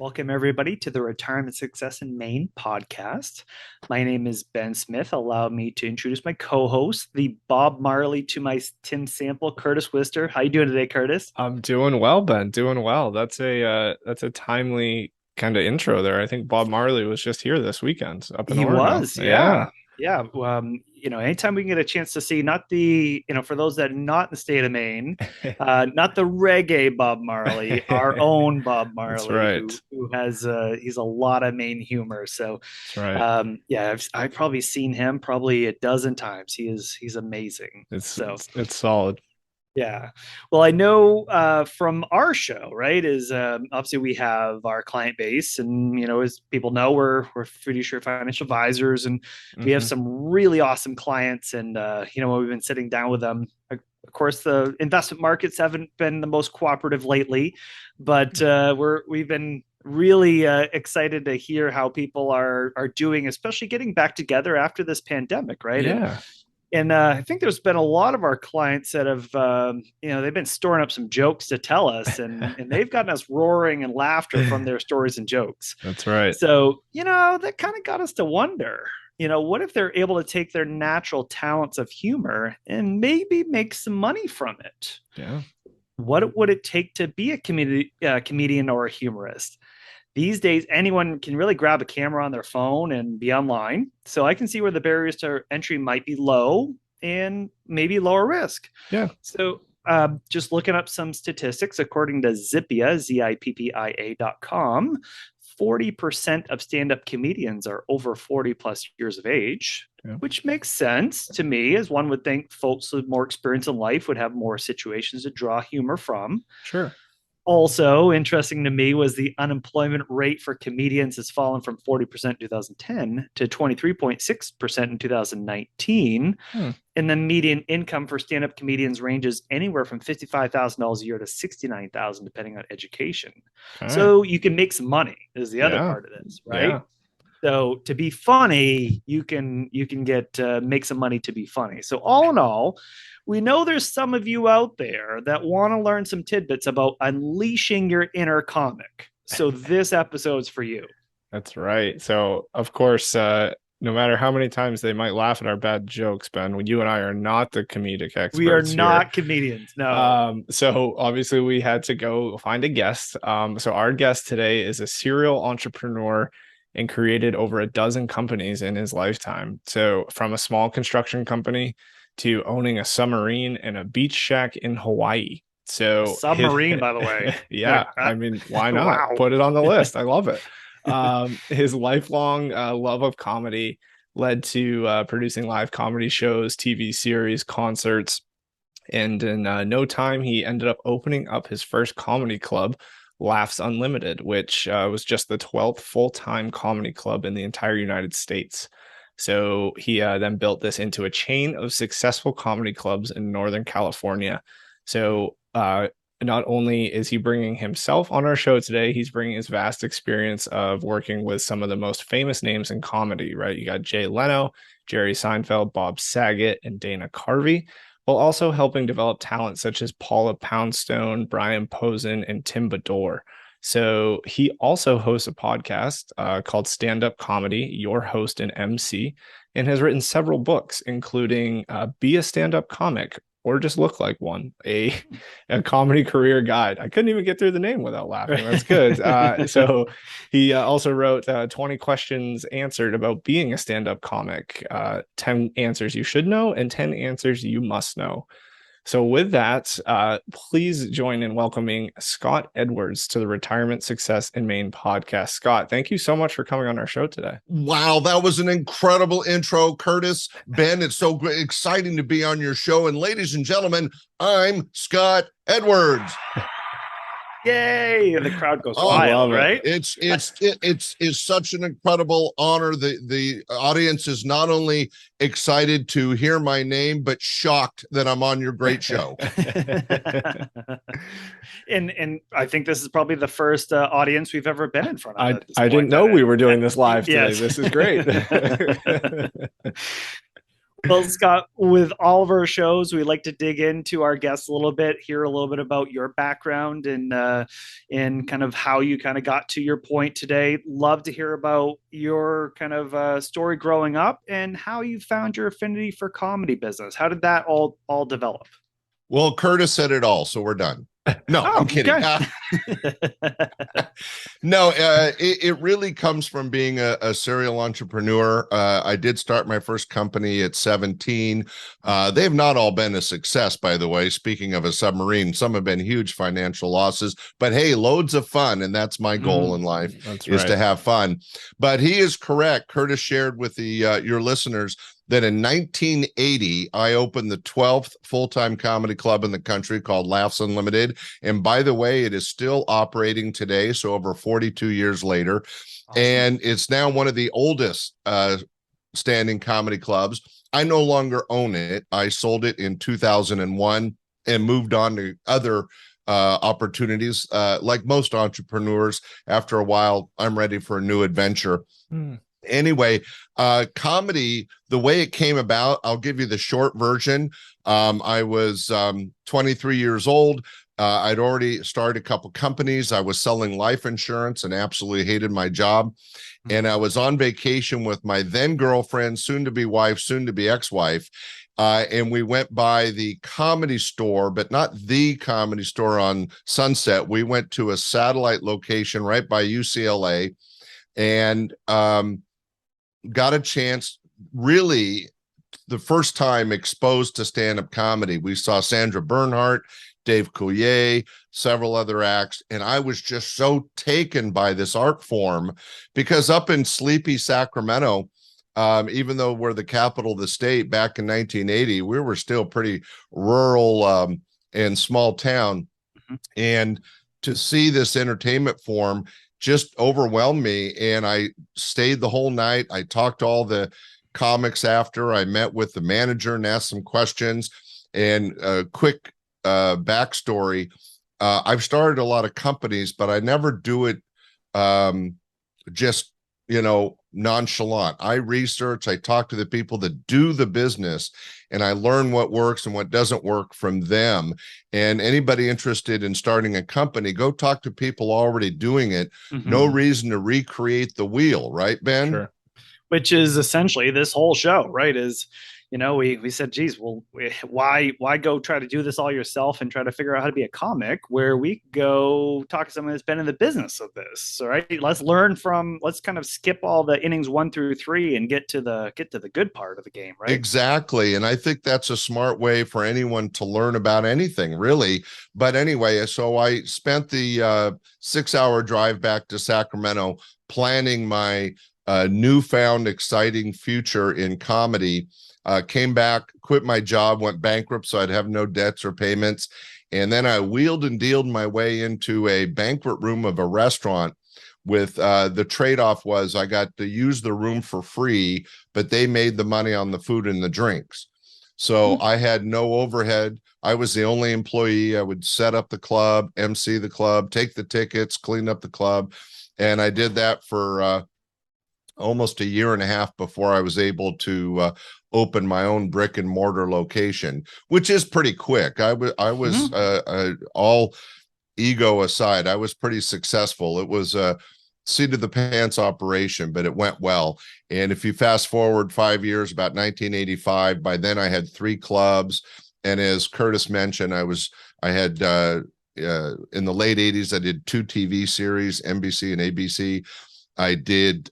Welcome, everybody, to the Retirement Success in Maine podcast. My name is Ben Smith. Allow me to introduce my co-host, the Bob Marley to my Tim Sample, Curtis Wister. How you doing today, Curtis? I'm doing well, Ben. Doing well. That's a timely kind of intro there. I think Bob Marley was just here this weekend up in He Orono. was, Yeah. yeah. Yeah. Anytime we can get a chance to see not the, for those that are not in the state of Maine, not the reggae Bob Marley, our own Bob That's Marley, right. who has he's a lot of Maine humor. So That's right. yeah, I've probably seen him probably a dozen times. He's amazing. It's So it's, it's solid. yeah. Well, I know from our show, right, is obviously we have our client base, and as people know, we're Fiduciary Financial Advisors, and we have Hmm. some really awesome clients. And when we've been sitting down with them, of course, the investment markets haven't been the most cooperative lately, but we've been really excited to hear how people are doing, especially getting back together after this pandemic, right? Yeah. And I think there's been a lot of our clients that have, they've been storing up some jokes to tell us, and they've gotten us roaring and laughter from their stories and jokes. That's right. So, that kind of got us to wonder, what if they're able to take their natural talents of humor and maybe make some money from it? Yeah. What would it take to be a comedian or a humorist? These days, anyone can really grab a camera on their phone and be online. So I can see where the barriers to entry might be low and maybe lower risk. Yeah. So just looking up some statistics, according to Zippia, Zippia.com, 40% of stand-up comedians are over 40 plus years of age, Yeah. which makes sense to me, as one would think folks with more experience in life would have more situations to draw humor from. Sure. Also interesting to me was the unemployment rate for comedians has fallen from 40% in 2010 to 23.6% in 2019. Hmm. And the median income for stand-up comedians ranges anywhere from $55,000 a year to $69,000, depending on education. Okay. So you can make some money is the other Yeah. part of this, right? Yeah. So to be funny, you can get make some money to be funny. So all in all, we know there's some of you out there that want to learn some tidbits about unleashing your inner comic. So this episode's for you. That's right. So, of course, no matter how many times they might laugh at our bad jokes, Ben, you and I are not the comedic We are experts here. not comedians. No. So obviously we had to go find a guest. So our guest today is a serial entrepreneur and created over a dozen companies in his lifetime. So from a small construction company to owning a submarine and a beach shack in Hawaii. A So submarine, by the way. yeah, Like, I mean, why not? wow. Put it on the list. I love it. His lifelong love of comedy led to producing live comedy shows, TV series, concerts, and in no time, he ended up opening up his first comedy club, Laughs Unlimited, which was just the 12th full-time comedy club in the entire United States. So he then built this into a chain of successful comedy clubs in Northern California. So not only is he bringing himself on our show today, he's bringing his vast experience of working with some of the most famous names in comedy, right? You got Jay Leno, Jerry Seinfeld, Bob Saget, and Dana Carvey, while also helping develop talent such as Paula Poundstone, Brian Posehn, and Tim Bedore. So he also hosts a podcast called Standup Comedy, Your Host and MC, and has written several books, including Be a Stand-Up Comic or Just Look Like One, a comedy career guide. I couldn't even get through the name without laughing. That's good. So he also wrote 20 questions answered about being a stand-up comic, 10 answers you should know, and 10 answers you must know. So with that, please join in welcoming Scott Edwards to the Retirement Success in Maine podcast. Scott, thank you so much for coming on our show today. Wow, that was an incredible intro, Curtis. Ben, it's so exciting to be on your show. And ladies and gentlemen, I'm Scott Edwards. Yay! And the crowd goes Oh, wild, right? It's such an incredible honor. The audience is not only excited to hear my name, but shocked that I'm on your great show. And I think this is probably the first audience we've ever been in front of. I didn't know we were doing this live today. Yes. This is great. Well, Scott, with all of our shows, we like to dig into our guests a little bit, hear a little bit about your background and kind of how you kind of got to your point today. Love to hear about your kind of story growing up and how you found your affinity for comedy business. How did that all develop? Well, Curtis said it all, so we're done. No, I'm kidding. Okay. No, it really comes from being a serial entrepreneur. I did start my first company at 17. They have not all been a success, by the way. Speaking of a submarine, some have been huge financial losses, but hey, loads of fun. And that's my goal in life, is to have fun. But he is correct. Curtis shared with your listeners that in 1980, I opened the 12th full-time comedy club in the country called Laughs Unlimited. And by the way, it is still operating today, so over 42 years later. Awesome. And it's now one of the oldest standing comedy clubs. I no longer own it. I sold it in 2001 and moved on to other opportunities. Like most entrepreneurs, after a while, I'm ready for a new adventure. Anyway, comedy, the way it came about, I'll give you the short version. I was 23 years old. I'd already started a couple companies. I was selling life insurance and absolutely hated my job. And I was on vacation with my then girlfriend, soon to be wife, soon to be ex-wife. And we went by the Comedy Store, but not the Comedy Store on Sunset. We went to a satellite location right by UCLA and got a chance, really the first time exposed to stand-up comedy. We saw Sandra Bernhardt, Dave Coulier, several other acts, and I was just so taken by this art form because up in sleepy Sacramento, even though we're the capital of the state back in 1980, we were still pretty rural and small town. And to see this entertainment form just overwhelmed me. And I stayed the whole night. I talked to all the comics after. I met with the manager and asked some questions. And a quick backstory. I've started a lot of companies, but I never do it just, nonchalant. I research, I talk to the people that do the business, and I learn what works and what doesn't work from them. And anybody interested in starting a company, go talk to people already doing it. No reason to recreate the wheel, right, Ben? Sure. Which is essentially this whole show, right? Is, we said, geez, well, why go try to do this all yourself and try to figure out how to be a comic, where we go talk to someone that's been in the business of this. All right, let's kind of skip all the innings 1 through 3 and get to the good part of the game, right? Exactly. And I think that's a smart way for anyone to learn about anything, really. But anyway, so I spent the 6-hour drive back to Sacramento planning my newfound exciting future in comedy. Came back, quit my job, went bankrupt so I'd have no debts or payments. And then I wheeled and dealed my way into a banquet room of a restaurant with the trade-off was I got to use the room for free, but they made the money on the food and the drinks. So I had no overhead. I was the only employee. I would set up the club, MC the club, take the tickets, clean up the club. And I did that for almost a year and a half before I was able to open my own brick and mortar location, which is pretty quick. I was all ego aside, I was pretty successful. It was a seat of the pants operation, but it went well. And if you fast forward 5 years, about 1985, by then I had 3 clubs. And as Curtis mentioned, I had in the late 80s, I did 2 TV series, NBC and ABC. I did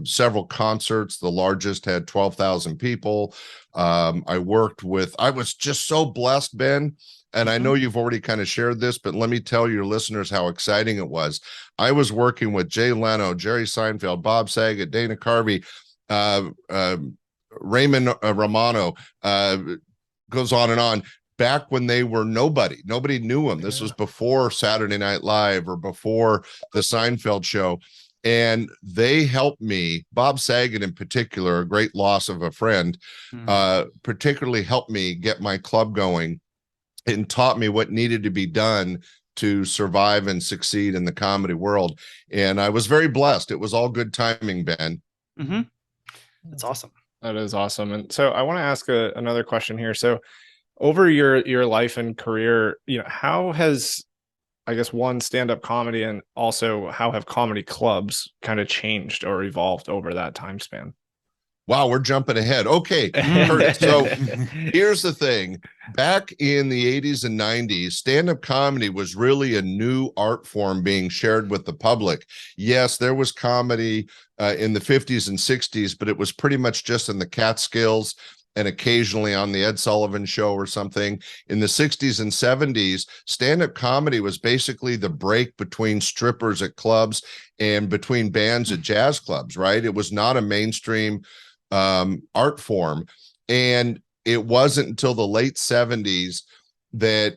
several concerts. The largest had 12,000 people. I was just so blessed, Ben. And I know you've already kind of shared this, but let me tell your listeners how exciting it was. I was working with Jay Leno, Jerry Seinfeld, Bob Saget, Dana Carvey, Raymond Romano, goes on and on. Back when they were nobody knew them. This was before Saturday Night Live or before the Seinfeld show. And they helped me, Bob Saget in particular, a great loss of a friend, particularly helped me get my club going and taught me what needed to be done to survive and succeed in the comedy world. And I was very blessed. It was all good timing, Ben. That's awesome. That is awesome. And so I want to ask another question here. So over your life and career, how has, I guess, one, stand-up comedy, and also how have comedy clubs kind of changed or evolved over that time span? Wow, we're jumping ahead. Okay, Curtis. So here's the thing. Back in the 80s and 90s, stand-up comedy was really a new art form being shared with the public. Yes, there was comedy in the 50s and 60s, but it was pretty much just in the Catskills and occasionally on the Ed Sullivan Show or something. In the 60s and 70s, stand-up comedy was basically the break between strippers at clubs and between bands at jazz clubs, right? It was not a mainstream art form. And it wasn't until the late 70s that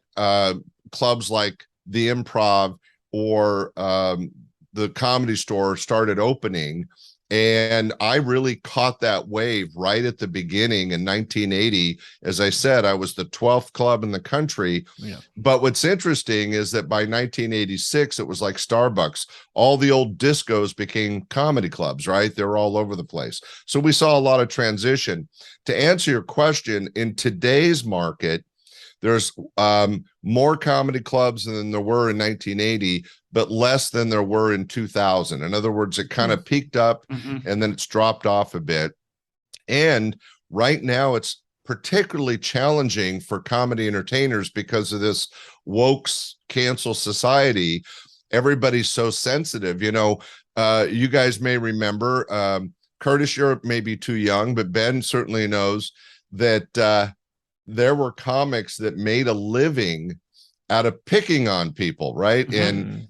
clubs like the Improv or the Comedy Store started opening. And I really caught that wave right at the beginning in 1980. As I said, I was the 12th club in the country. Yeah. But what's interesting is that by 1986, it was like Starbucks. All the old discos became comedy clubs, right? They're all over the place. So we saw a lot of transition. To answer your question, in today's market, there's more comedy clubs than there were in 1980, but less than there were in 2000. In other words, it kind of peaked up and then it's dropped off a bit. And right now it's particularly challenging for comedy entertainers because of this woke cancel society. Everybody's so sensitive. You guys may remember, Curtis, you're maybe too young, but Ben certainly knows that there were comics that made a living out of picking on people, right? And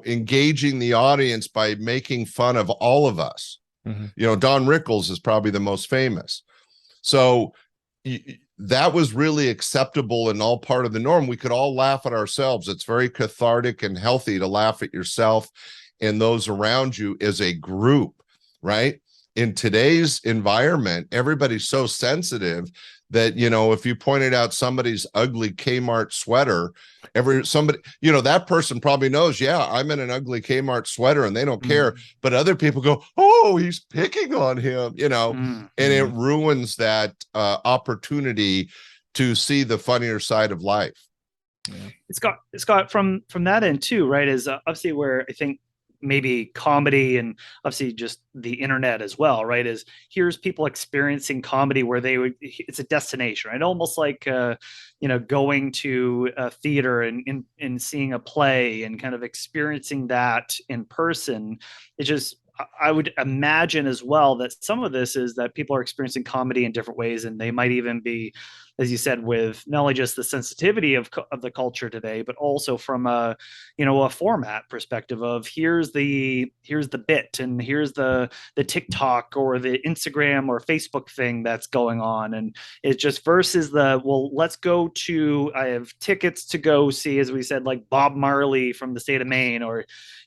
engaging the audience by making fun of all of us. Don Rickles is probably the most famous. So that was really acceptable and all part of the norm. We could all laugh at ourselves. It's very cathartic and healthy to laugh at yourself and those around you as a group, right? In today's environment, everybody's so sensitive that, if you pointed out somebody's ugly Kmart sweater, that person probably knows, yeah, I'm in an ugly Kmart sweater and they don't care. But other people go, oh, he's picking on him, and it ruins that opportunity to see the funnier side of life. Yeah. Scott, from that end too, right, is obviously where I think maybe comedy and obviously just the internet as well, right, is here's people experiencing comedy where it's a destination, right? Almost like going to a theater and seeing a play and kind of experiencing that in person. I would imagine as well that some of this is that people are experiencing comedy in different ways, and they might even be, as you said, with not only just the sensitivity of the culture today, but also from a format perspective of here's the bit and here's the TikTok or the Instagram or Facebook thing that's going on, and it's just versus let's go to, I have tickets to go see, as we said, like Bob Marley from the state of Maine, or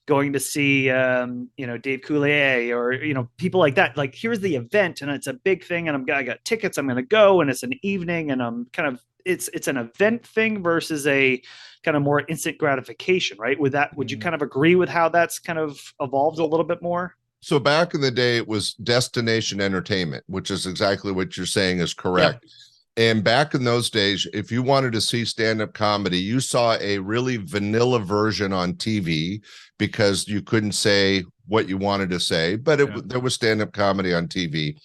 going to see Dave Coulier, or people like that. Like, here's the event and it's a big thing and I got tickets, I'm going to go, and it's an evening, and I'm kind of it's an event thing versus a kind of more instant gratification, right? Would you kind of agree with how that's kind of evolved a little bit more? So back in the day, it was destination entertainment, which is exactly what you're saying is correct. Yep. And back in those days, if you wanted to see stand-up comedy, you saw a really vanilla version on TV because you couldn't say what you wanted to say, but there was stand-up comedy on TV.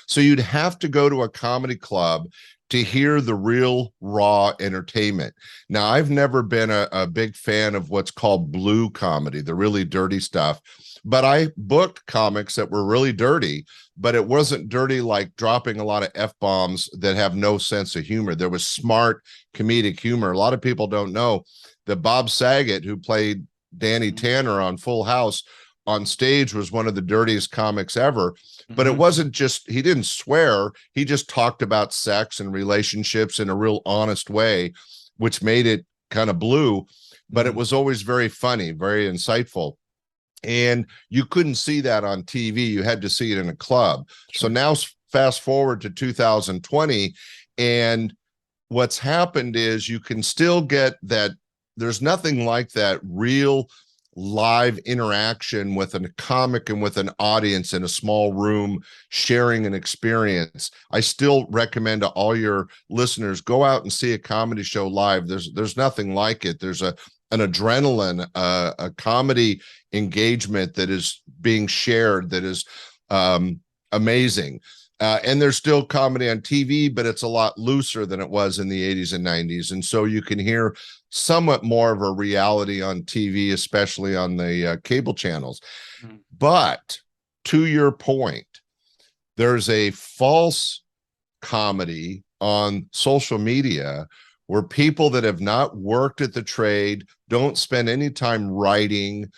So you'd have to go to a comedy club to hear the real raw entertainment. Now, I've never been a big fan of what's called blue comedy, the really dirty stuff, but I booked comics that were really dirty, but it wasn't dirty like dropping a lot of F-bombs that have no sense of humor. There was smart comedic humor. A lot of people don't know that Bob Saget, who played Danny Tanner on Full House, on stage was one of the dirtiest comics ever. But it wasn't just, he didn't swear, he just talked about sex and relationships in a real honest way, which made it kind of blue, but it was always very funny, very insightful. And you couldn't see that on TV. You had to see it in a club. So now fast forward to 2020, and what's happened is you can still get that. There's nothing like that real live interaction with a comic and with an audience in a small room sharing an experience. I still recommend to all your listeners, go out and see a comedy show live. There's nothing like it. There's an adrenaline, a comedy engagement that is being shared that is amazing. And there's still comedy on TV, but it's a lot looser than it was in the 80s and 90s. And so you can hear somewhat more of a reality on TV, especially on the cable channels. Mm-hmm. But to your point, there's a false comedy on social media where people that have not worked at the trade, don't spend any time writing,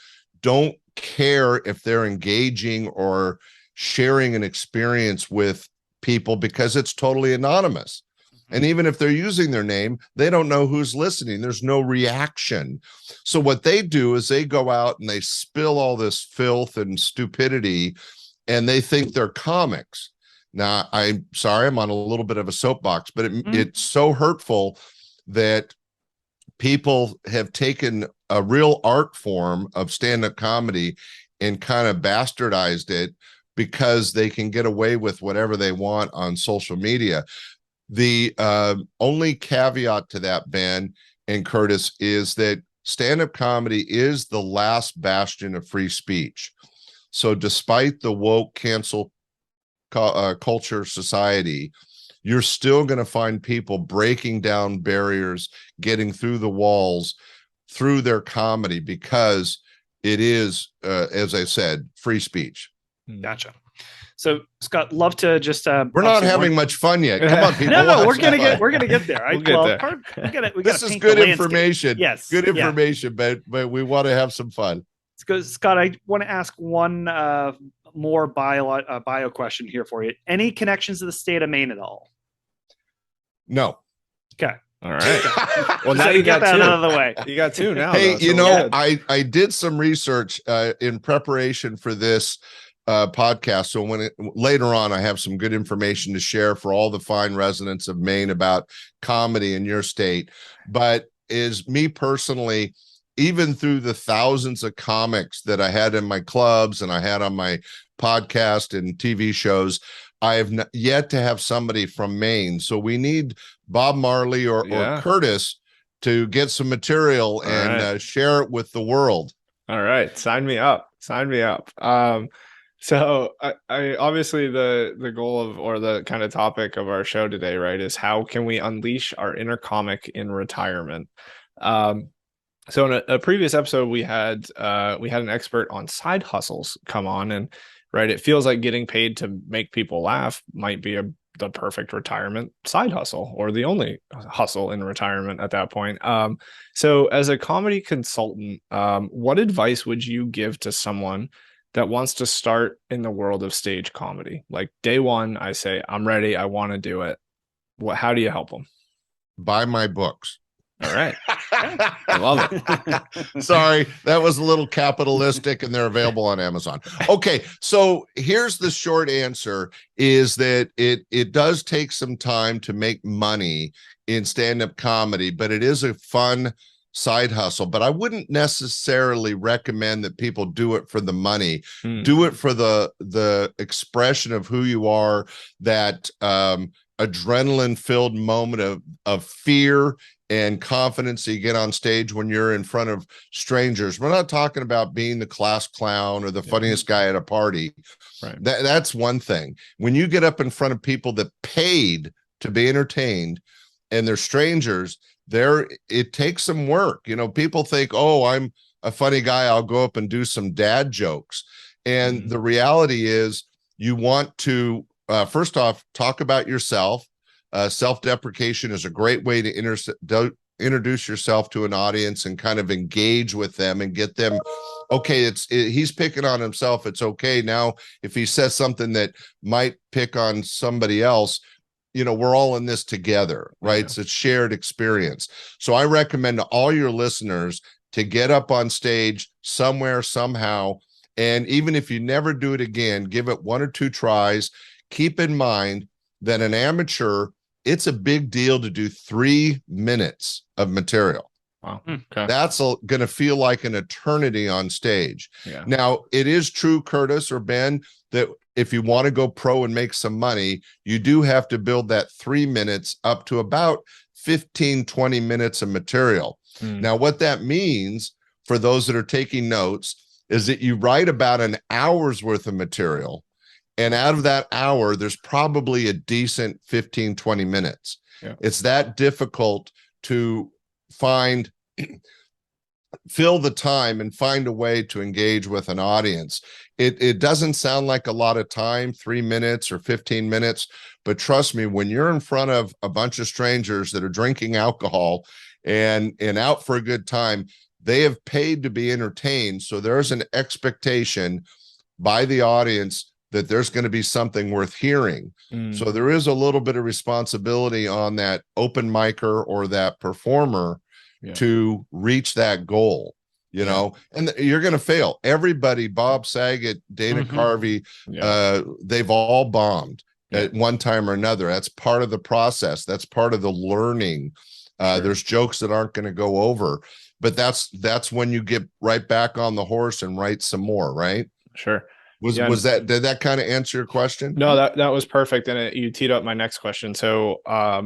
don't care if they're engaging or sharing an experience with people because it's totally anonymous. And even if they're using their name, they don't know who's listening. There's no reaction. So what they do is they go out and they spill all this filth and stupidity, and they think they're comics. Now, I'm sorry, I'm on a little bit of a soapbox, but it's so hurtful that people have taken a real art form of stand-up comedy and kind of bastardized it because they can get away with whatever they want on social media. The only caveat to that, Ben and Curtis, is that stand-up comedy is the last bastion of free speech. So despite the woke cancel culture society, you're still going to find people breaking down barriers, getting through the walls through their comedy, because it is, as I said, free speech. Gotcha. So Scott, love to just we're not having much fun yet. Come on, people. No, we're gonna get there. We'll get there. This is good information. Yes, good information, but we want to have some fun. Scott, I want to ask one more bio question here for you. Any connections to the state of Maine at all? No. Okay. All right. Well, now you got that two out of the way. You got two now. Hey, I did some research in preparation for this podcast. So later on, I have some good information to share for all the fine residents of Maine about comedy in your state. But is me personally, even through the thousands of comics that I had in my clubs and I had on my podcast and TV shows, I have yet to have somebody from Maine. So we need Bob Marley or Curtis to get some material and share it with the world. All right. Sign me up. So I obviously the goal of, or the kind of topic of our show today, right, is how can we unleash our inner comic in retirement? So in a previous episode, we had an expert on side hustles come on, and right, it feels like getting paid to make people laugh might be the perfect retirement side hustle, or the only hustle in retirement at that point. So as a comedy consultant, what advice would you give to someone that wants to start in the world of stage comedy? Like day one, I say, I'm ready, I want to do it. How do you help them? Buy my books. All right. I love it. Sorry, that was a little capitalistic, and they're available on Amazon. Okay, so here's the short answer, is that it does take some time to make money in stand-up comedy, but it is a fun side hustle. But I wouldn't necessarily recommend that people do it for the money. Do it for the expression of who you are, that adrenaline-filled moment of fear and confidence that you get on stage when you're in front of strangers. We're not talking about being the class clown or the funniest guy at a party. Right. That's one thing. When you get up in front of people that paid to be entertained and they're strangers, it takes some work. People think, oh, I'm a funny guy, I'll go up and do some dad jokes. And the reality is, you want to first off talk about yourself. Self-deprecation is a great way to introduce yourself to an audience and kind of engage with them and get them, okay, he's picking on himself, it's okay. Now, if he says something that might pick on somebody else, we're all in this together, right? Yeah. It's a shared experience. So I recommend to all your listeners to get up on stage somewhere, somehow. And even if you never do it again, give it 1 or 2 tries. Keep in mind that an amateur, it's a big deal to do 3 minutes of material. Wow. Okay. That's going to feel like an eternity on stage. Yeah. Now, it is true, Curtis or Ben, that if you want to go pro and make some money, you do have to build that 3 minutes up to about 15, 20 minutes of material. Now, what that means for those that are taking notes is that you write about an hour's worth of material. And out of that hour, there's probably a decent 15, 20 minutes. Yeah. It's that difficult to fill the time and find a way to engage with an audience. It doesn't sound like a lot of time, 3 minutes or 15 minutes, but trust me, when you're in front of a bunch of strangers that are drinking alcohol and out for a good time, they have paid to be entertained. So there's an expectation by the audience that there's going to be something worth hearing. So there is a little bit of responsibility on that open micer or that performer to reach that goal, you know, and you're going to fail. Everybody, Bob Saget, Dana Carvey, they've all bombed at one time or another. That's part of the process. That's part of the learning. There's jokes that aren't going to go over, but that's when you get right back on the horse and write some more, right? Sure. Did that kind of answer your question? No, that was perfect. And you teed up my next question. So I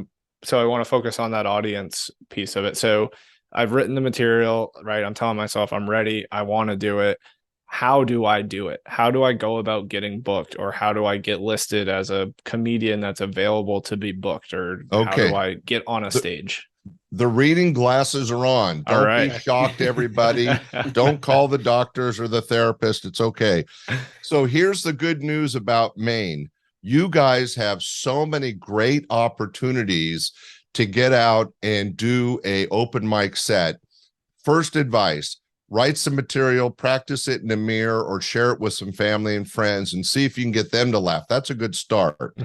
want to focus on that audience piece of it. So I've written the material, right? I'm telling myself I'm ready. I want to do it. How do I do it? How do I go about getting booked, or how do I get listed as a comedian that's available to be booked, or how do I get on a stage? The reading glasses are on. Don't be shocked, everybody. Don't call the doctors or the therapist. It's okay. So here's the good news about Maine. You guys have so many great opportunities to get out and do a open mic set. First advice, write some material, practice it in a mirror, or share it with some family and friends and see if you can get them to laugh. That's a good start.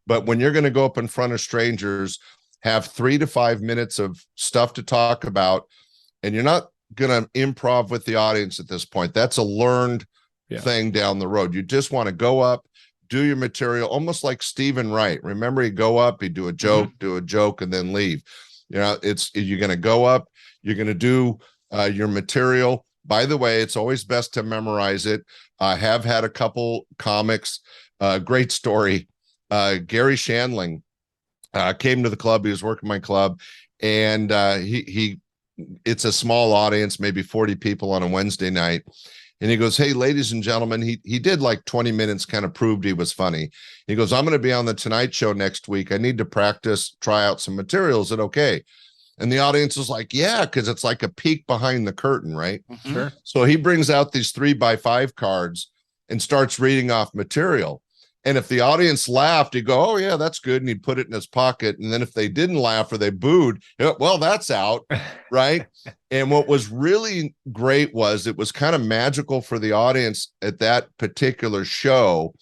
But when you're going to go up in front of strangers, have 3 to 5 minutes of stuff to talk about, and you're not going to improv with the audience at this point. That's a learned thing down the road. You just want to go up, do your material, almost like Stephen Wright. Remember, he'd go up, he'd do a joke, and then leave. You know, you're going to go up, you're going to do your material. By the way, it's always best to memorize it. I have had a couple comics, great story. Gary Shandling came to the club. He was working my club, and it's a small audience, maybe 40 people on a Wednesday night. And he goes, "Hey, ladies and gentlemen," he did like 20 minutes, kind of proved he was funny. He goes, "I'm going to be on the Tonight Show next week. I need to practice, try out some material. Is it okay?" And the audience is like, "Yeah," because it's like a peek behind the curtain, right? Sure. So he brings out these 3x5 cards and starts reading off material. And if the audience laughed, he'd go, "Oh, yeah, that's good." And he'd put it in his pocket. And then if they didn't laugh or they booed, well, that's out, right? And what was really great was it was kind of magical for the audience at that particular show.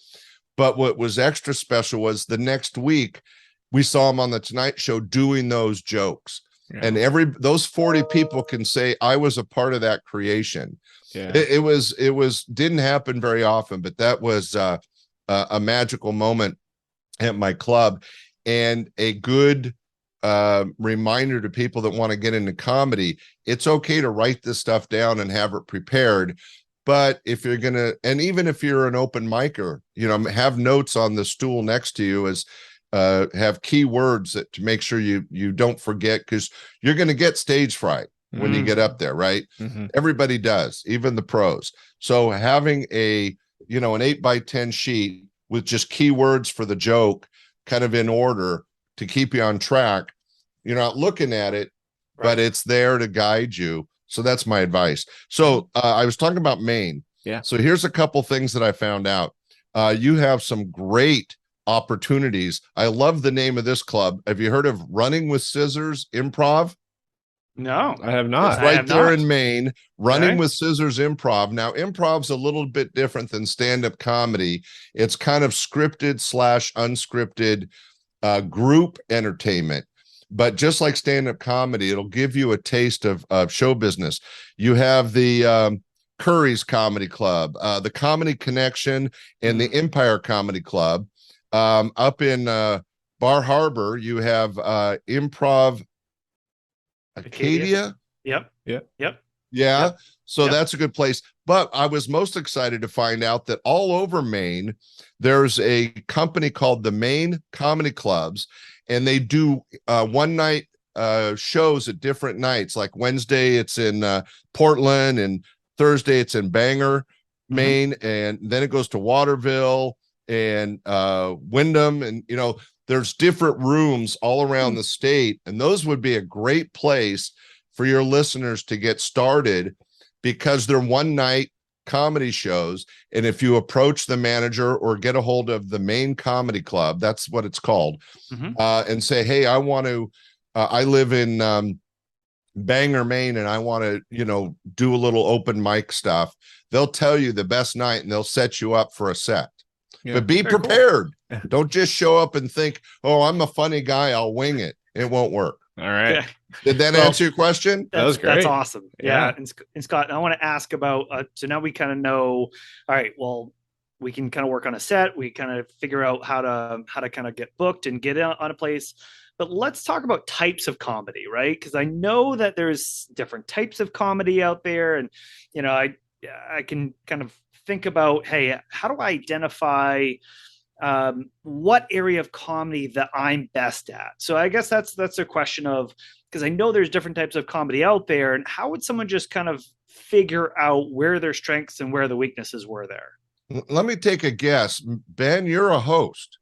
But what was extra special was the next week, we saw him on the Tonight Show doing those jokes. Yeah. And those 40 people can say, "I was a part of that creation." Yeah. It was didn't happen very often, but that was a magical moment at my club, and a good reminder to people that want to get into comedy. It's okay to write this stuff down and have it prepared. But if you're going to, and even if you're an open micer, you know, have notes on the stool next to you as have key words to make sure you don't forget, because you're going to get stage fright when you get up there, right? Everybody does, even the pros. So having an 8x10 sheet with just keywords for the joke kind of in order to keep you on track. You're not looking at it, but it's there to guide you. So that's my advice. So I was talking about Maine. Yeah. So here's a couple things that I found out. You have some great opportunities. I love the name of this club. Have you heard of Running with Scissors Improv? No, I have not. It's right there in Maine, Running with Scissors Improv. Now, improv's a little bit different than stand-up comedy. It's kind of scripted / unscripted group entertainment. But just like stand-up comedy, it'll give you a taste of show business. You have the Curry's Comedy Club, the Comedy Connection, and the Empire Comedy Club. Up in Bar Harbor, you have Improv Acadia. Yep. Yep. Yep. Yeah. Yep. So Yep. that's a good place. But I was most excited to find out that all over Maine, there's a company called the Maine Comedy Clubs, and they do one night shows at different nights. Like Wednesday, it's in Portland, and Thursday, it's in Bangor, Maine, and then it goes to Waterville and Wyndham, and there's different rooms all around the state, and those would be a great place for your listeners to get started, because they're one night comedy shows. And if you approach the manager or get a hold of the Maine Comedy Club, that's what it's called, and say, hey, I want to, I live in Bangor, Maine, and I want to, do a little open mic stuff, they'll tell you the best night and they'll set you up for a set. Yeah. But be Very prepared. Cool. Don't just show up and think, oh, I'm a funny guy, I'll wing it. It won't work. All right. Yeah. Did that answer your question? That was great. That's awesome. Yeah. And Scott, I want to ask about, so now we kind of know, all right, well, we can kind of work on a set. We kind of figure out how to kind of get booked and get on a place. But let's talk about types of comedy, right? Because I know that there's different types of comedy out there. And, I can kind of think about, hey, how do I identify what area of comedy that I'm best at? So I guess that's a question of, because I know there's different types of comedy out there, and how would someone just kind of figure out where their strengths and where the weaknesses were there? Let me take a guess. Ben, you're a host.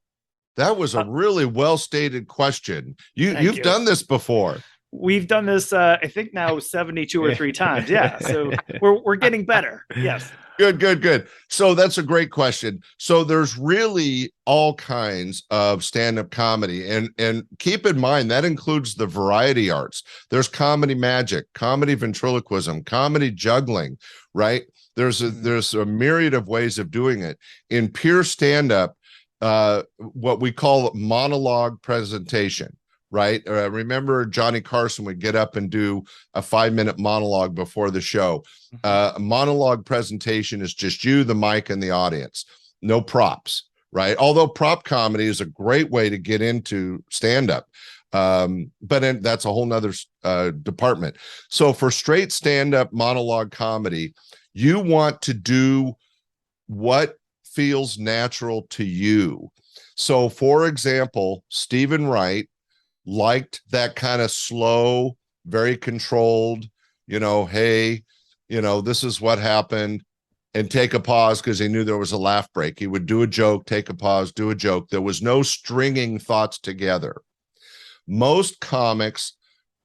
That was a really well-stated question. You've done this before. We've done this, I think now 72 or 3 times. Yeah. So we're getting better. Yes. Good. So that's a great question. So there's really all kinds of stand-up comedy, and keep in mind that includes the variety arts. There's comedy magic, comedy ventriloquism, comedy juggling, right? There's a myriad of ways of doing it. In pure stand-up, what we call monologue presentation, right? Remember Johnny Carson would get up and do a 5-minute monologue before the show. A monologue presentation is just you, the mic, and the audience. No props, right? Although prop comedy is a great way to get into stand-up. But that's a whole nother department. So for straight stand-up monologue comedy, you want to do what feels natural to you. So for example, Stephen Wright liked that kind of slow, very controlled, hey, this is what happened, and take a pause because he knew there was a laugh break. He would do a joke, take a pause, do a joke. There was no stringing thoughts together. Most comics,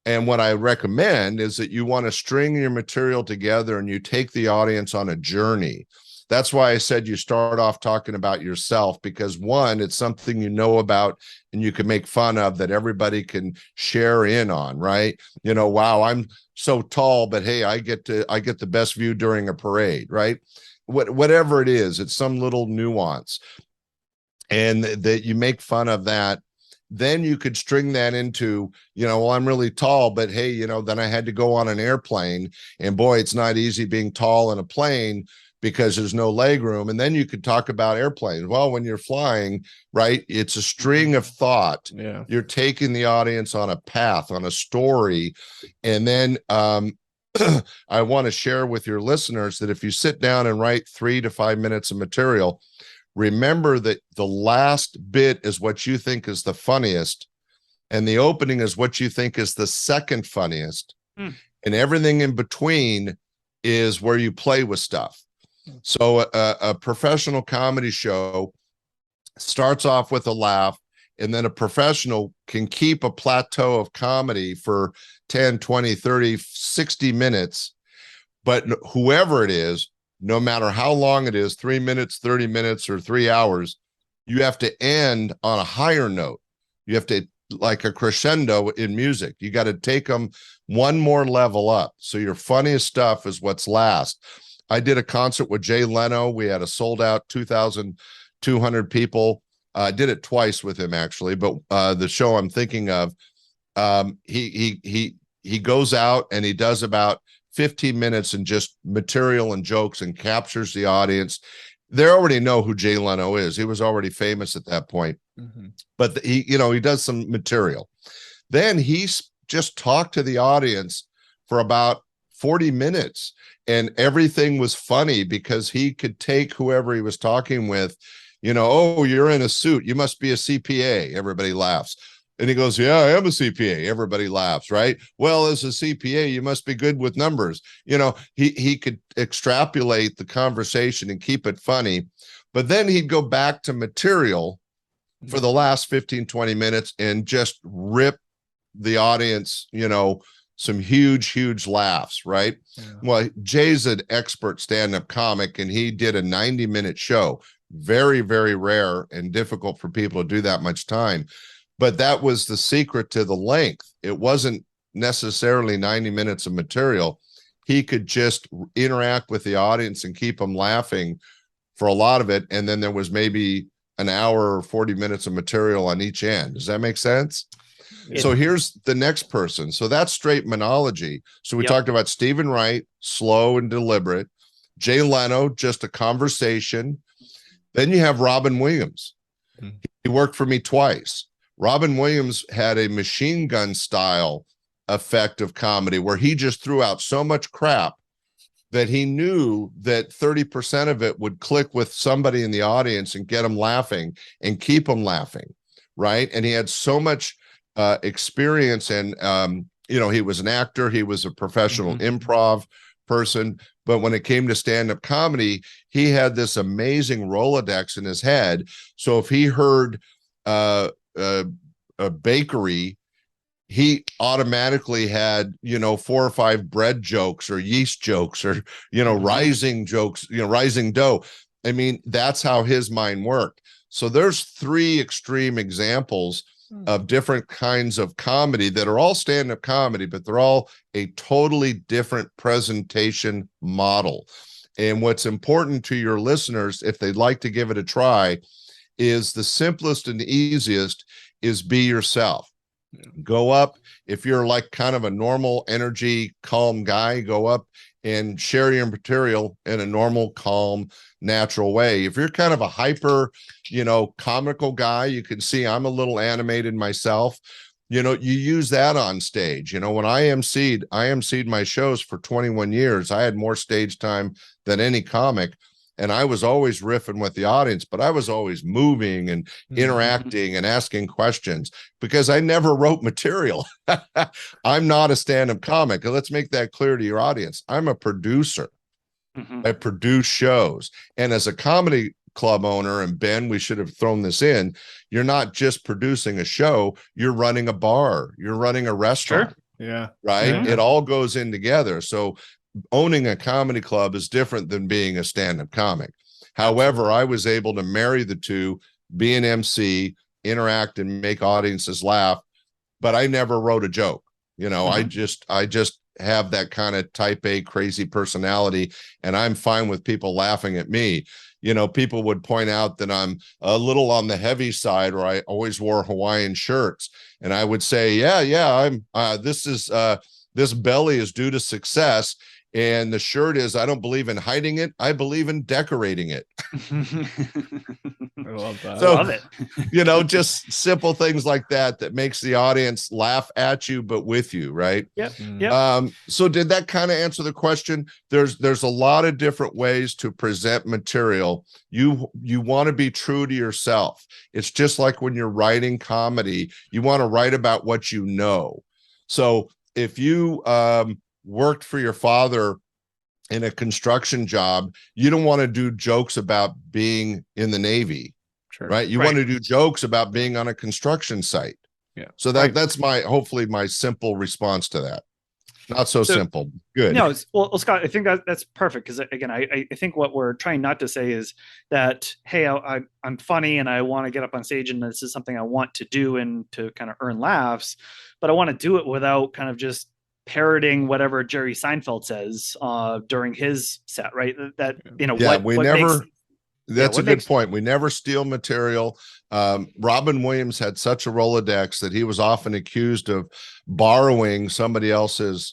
and what I recommend is that you want to string your material together and you take the audience on a journey. That's why I said you start off talking about yourself, because one, it's something you know about and you can make fun of that everybody can share in on, right? Wow, I'm so tall, but hey, I get the best view during a parade, right? Whatever it is, it's some little nuance, and that you make fun of that. Then you could string that into, well, I'm really tall, but hey, then I had to go on an airplane, and boy, it's not easy being tall in a plane because there's no leg room. And then you could talk about airplanes. Well, when you're flying, right, it's a string of thought. Yeah. You're taking the audience on a path, on a story. And then I want to share with your listeners that if you sit down and write 3 to 5 minutes of material, remember that the last bit is what you think is the funniest, and the opening is what you think is the second funniest. And everything in between is where you play with stuff. So a professional comedy show starts off with a laugh, and then a professional can keep a plateau of comedy for 10, 20, 30, 60 minutes. But whoever it is, no matter how long it is, 3 minutes, 30 minutes, or 3 hours, you have to end on a higher note. You have to, like a crescendo in music, you got to take them one more level up. So your funniest stuff is what's last. I did a concert with Jay Leno. We had a sold out 2,200 people. I did it twice with him, actually, but the show I'm thinking of, he goes out and he does about 15 minutes and just material and jokes and captures the audience. They already know who Jay Leno is. He was already famous at that point, but he does some material. Then he's just talked to the audience for about 40 minutes. And everything was funny because he could take whoever he was talking with, oh, you're in a suit, you must be a CPA. Everybody laughs. And he goes, yeah, I am a CPA. Everybody laughs, right? Well, as a CPA, you must be good with numbers. He could extrapolate the conversation and keep it funny. But then he'd go back to material for the last 15, 20 minutes and just rip the audience, some huge laughs, right? Yeah. Well, Jay's an expert stand-up comic, and he did a 90-minute show. Very, very rare and difficult for people to do that much time. But that was the secret to the length. It wasn't necessarily 90 minutes of material. He could just interact with the audience and keep them laughing for a lot of it. And then there was maybe an hour or 40 minutes of material on each end. Does that make sense? Yeah. So here's the next person. So that's straight monology. So we talked about Stephen Wright, slow and deliberate. Jay Leno, just a conversation. Then you have Robin Williams. He worked for me twice. Robin Williams had a machine gun style effect of comedy where he just threw out so much crap that he knew that 30% of it would click with somebody in the audience and get them laughing and keep them laughing, right? And he had so much experience, and he was an actor, he was a professional improv person, but when it came to stand-up comedy, he had this amazing Rolodex in his head. So if he heard a bakery, he automatically had 4 or 5 bread jokes or yeast jokes or rising jokes, rising dough. I mean, that's how his mind worked. So there's 3 extreme examples of different kinds of comedy that are all stand-up comedy, but they're all a totally different presentation model. And what's important to your listeners, if they'd like to give it a try, is the simplest and the easiest is be yourself. Go up. If you're like kind of a normal energy, calm guy, go up and share your material in a normal, calm, natural way. If you're kind of a hyper, comical guy, you can see I'm a little animated myself. You use that on stage. When I emceed my shows for 21 years, I had more stage time than any comic. And I was always riffing with the audience, but I was always moving and interacting and asking questions because I never wrote material. I'm not a stand-up comic. And let's make that clear to your audience. I'm a producer. I produce shows. And as a comedy club owner, and Ben, we should have thrown this in, you're not just producing a show, you're running a bar, you're running a restaurant. Sure. Yeah. Right? Yeah. It all goes in together. So owning a comedy club is different than being a stand-up comic. However, I was able to marry the two, be an MC, interact and make audiences laugh, but I never wrote a joke. I just have that kind of type A crazy personality, and I'm fine with people laughing at me. People would point out that I'm a little on the heavy side, or I always wore Hawaiian shirts. And I would say, I'm this belly is due to success. And the shirt is, I don't believe in hiding it, I believe in decorating it. I love that. So, I love it. Just simple things like that makes the audience laugh at you, but with you, right? Yep. Yep. So did that kind of answer the question? There's a lot of different ways to present material. You want to be true to yourself. It's just like when you're writing comedy, you want to write about what you know. So if you worked for your father in a construction job, you don't want to do jokes about being in the Navy, right? You want to do jokes about being on a construction site. Yeah. So that's hopefully my simple response to that. Not so simple. Good. No, well, Scott, I think that's perfect. Because again, I think what we're trying not to say is that, hey, I'm funny and I want to get up on stage and this is something I want to do and to kind of earn laughs, but I want to do it without kind of just parroting whatever Jerry Seinfeld says during his set, right? That's a good point. We never steal material. Robin Williams had such a Rolodex that he was often accused of borrowing somebody else's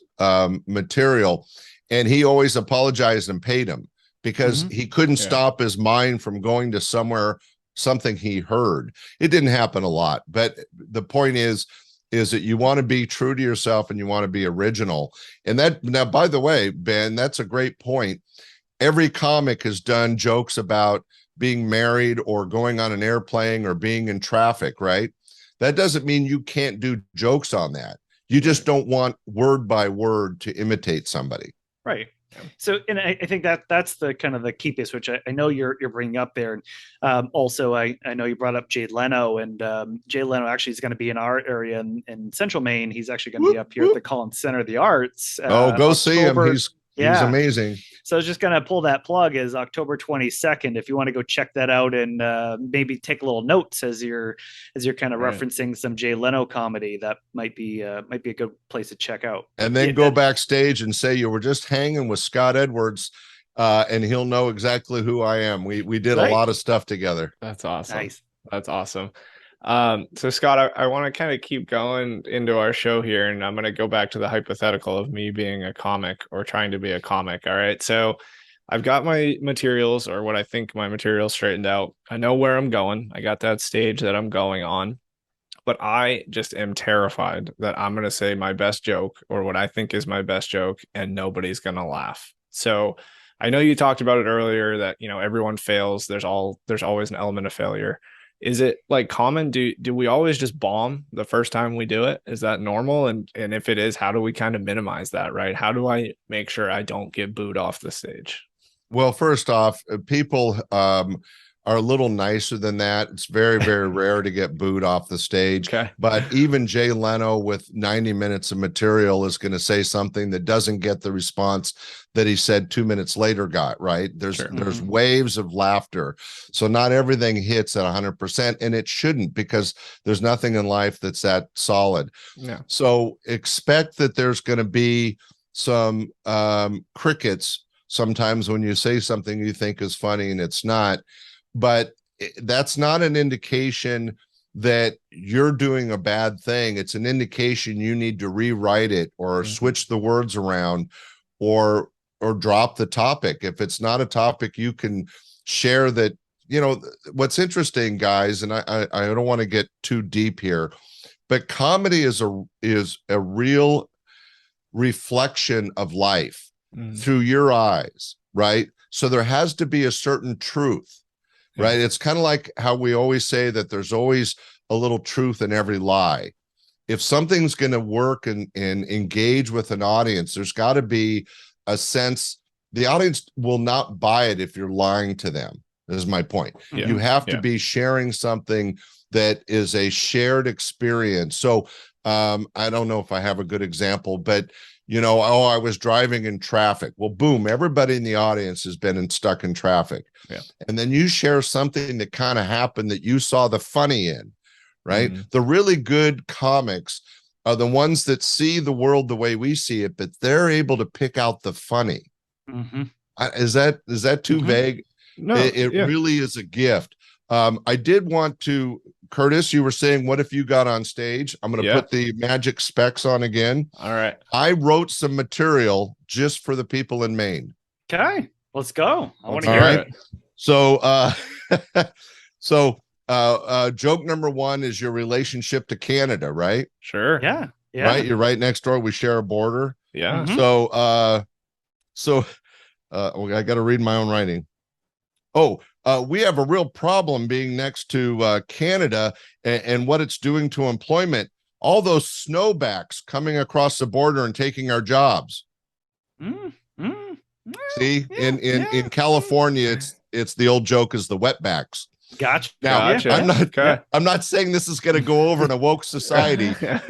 material, and he always apologized and paid him because he couldn't stop his mind from going to something he heard. It didn't happen a lot, but the point is, is that you want to be true to yourself and you want to be original. And that, now, by the way, Ben, that's a great point. Every comic has done jokes about being married or going on an airplane or being in traffic, right? That doesn't mean you can't do jokes on that. You just don't want word by word to imitate somebody. Right. So, and I think that's the kind of the key piece, which I know you're bringing up there. And also, I know you brought up Jay Leno, and Jay Leno actually is going to be in our area in Central Maine. He's actually going to be up here at the Collins Center of the Arts. Go see him. He's amazing. So I was just going to pull that plug as October 22nd. If you want to go check that out and maybe take a little notes as you're kind of referencing some Jay Leno comedy, that might be a good place to check out. And then go backstage and say you were just hanging with Scott Edwards, and he'll know exactly who I am. We did a lot of stuff together. That's awesome. Nice. That's awesome. So Scott, I want to kind of keep going into our show here, and I'm going to go back to the hypothetical of me being a comic or trying to be a comic. All right. So I've got my materials, or what I think my materials, straightened out. I know where I'm going. I got that stage that I'm going on, but I just am terrified that I'm going to say my best joke or what I think is my best joke and nobody's going to laugh. So I know you talked about it earlier that, everyone fails. There's always an element of failure. Is it like common? Do we always just bomb the first time we do it? Is that normal? And if it is, how do we kind of minimize that, right? How do I make sure I don't get booed off the stage? Well, first off, people are a little nicer than that. It's very, very rare to get booed off the stage. Okay. But even Jay Leno with 90 minutes of material is going to say something that doesn't get the response that he said 2 minutes later got, right? There's waves of laughter. So not everything hits at 100%, and it shouldn't, because there's nothing in life that's that solid. Yeah. So expect that there's going to be some crickets sometimes when you say something you think is funny and it's not. But that's not an indication that you're doing a bad thing. It's an indication you need to rewrite it or switch the words around or drop the topic. If it's not a topic you can share that, what's interesting, guys, and I don't want to get too deep here, but comedy is a real reflection of life through your eyes, right? So there has to be a certain truth. Right. It's kind of like how we always say that there's always a little truth in every lie. If something's going to work and engage with an audience, there's got to be a sense the audience will not buy it if you're lying to them. Is my point. Yeah. You have to be sharing something that is a shared experience. So I don't know if I have a good example, but I was driving in traffic. Well, boom, everybody in the audience has been stuck in traffic. Yeah. And then you share something that kind of happened that you saw the funny in, right? The really good comics are the ones that see the world the way we see it, but they're able to pick out the funny. Is that too vague? No, it really is a gift. I did want to, Curtis, you were saying, what if you got on stage? I'm going to put the magic specs on again. All right. I wrote some material just for the people in Maine. Okay, let's go. I want to hear it. So, joke number one is your relationship to Canada, right? Sure. Yeah. Right. You're right next door. We share a border. Yeah. So, I got to read my own writing. We have a real problem being next to Canada and what it's doing to employment. All those snowbacks coming across the border and taking our jobs. See, in California, it's the old joke is the wetbacks. Gotcha. Now, I'm not saying this is going to go over in a woke society, but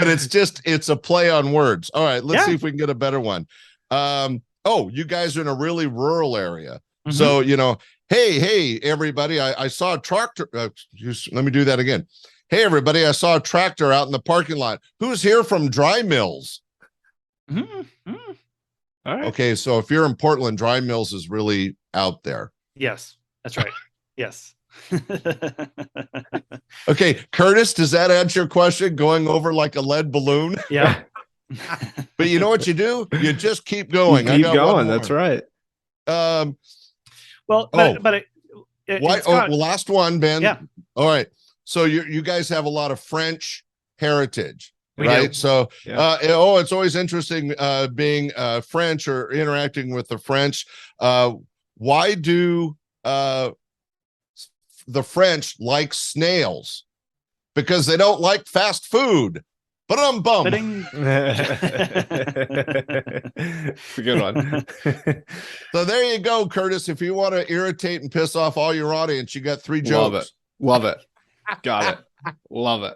it's a play on words. All right, let's see if we can get a better one. You guys are in a really rural area. So, hey, everybody, I saw a tractor. Let me do that again. Hey, everybody, I saw a tractor out in the parking lot. Who's here from Dry Mills? All right. Okay, so if you're in Portland, Dry Mills is really out there. Yes, that's right. Yes. Okay, Curtis, does that answer your question? Going over like a lead balloon? Yeah. But you know what you do? You just keep going. Keep going. That's right. Last one, Ben. Yeah. All right. So you guys have a lot of French heritage, We right? do. So, Yeah. it's always interesting being French or interacting with the French. Why do the French like snails? Because they don't like fast food. But bum. Fitting. It's a good one. So there you go, Curtis. If you want to irritate and piss off all your audience, you got 3 Love jokes. it. Love it. Got it. Love it.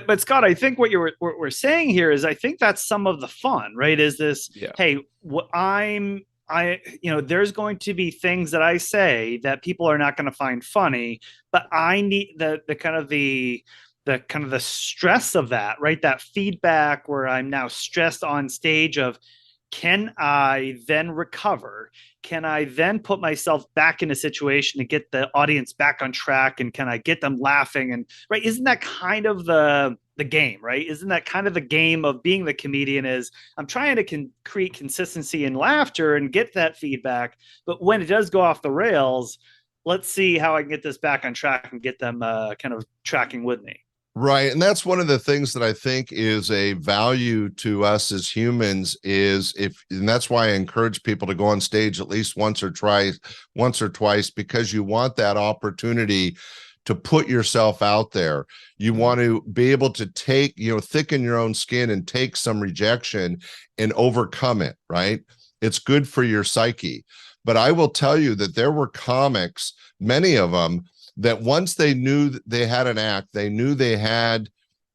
But Scott, I think what we're saying here is I think that's some of the fun, right? Is this, hey, there's going to be things that I say that people are not going to find funny, but I need the kind of the stress of that, right? That feedback where I'm now stressed on stage of, can I then recover? Can I then put myself back in a situation to get the audience back on track? And can I get them laughing? And right, isn't that kind of the game, right? Isn't that kind of the game of being the comedian? Is I'm trying to create consistency and laughter and get that feedback. But when it does go off the rails, let's see how I can get this back on track and get them kind of tracking with me. Right. And that's one of the things that I think is a value to us as humans and that's why I encourage people to go on stage at least once or twice, because you want that opportunity to put yourself out there. You want to be able to take, thicken your own skin and take some rejection and overcome it, right? It's good for your psyche. But I will tell you that there were comics, many of them, that once they knew that they had an act, they knew they had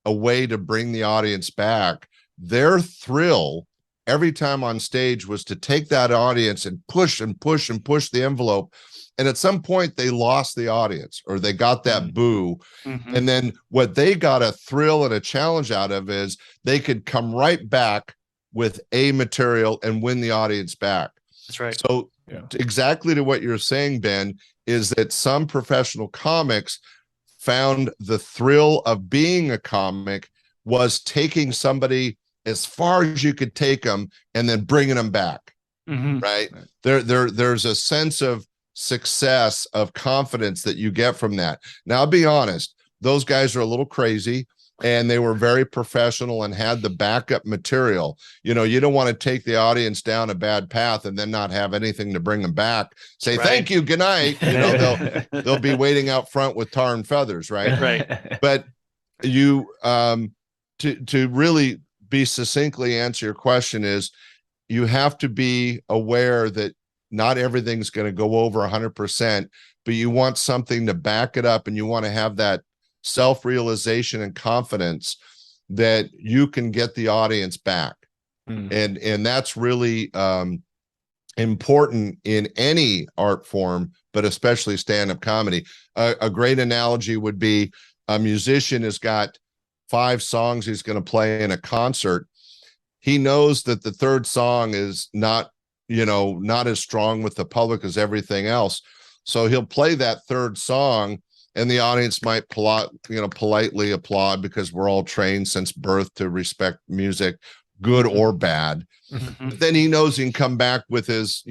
a way to bring the audience back, their thrill every time on stage was to take that audience and push and push and push the envelope. And at some point they lost the audience, or they got that boo. Mm-hmm. And then what they got a thrill and a challenge out of is they could come right back with a material and win the audience back. That's right. So exactly to what you're saying, Ben, is that some professional comics found the thrill of being a comic was taking somebody as far as you could take them and then bringing them back. Mm-hmm. Right. There's a sense of success, of confidence that you get from that. Now, I'll be honest, those guys are a little crazy, and they were very professional and had the backup material. You don't want to take the audience down a bad path and then not have anything to bring them back. Say, thank you, good night. They'll be waiting out front with tar and feathers, right? Right. But you, to really be succinctly answer your question, is you have to be aware that not everything's going to go over 100%, but you want something to back it up, and you want to have that self-realization and confidence that you can get the audience back. And that's really important in any art form, but especially stand-up comedy. A great analogy would be a musician has got 5 songs he's going to play in a concert. He knows that the third song is not as strong with the public as everything else, so he'll play that third song, and the audience might politely applaud, because we're all trained since birth to respect music, good or bad. Mm-hmm. But then he knows he can come back with his,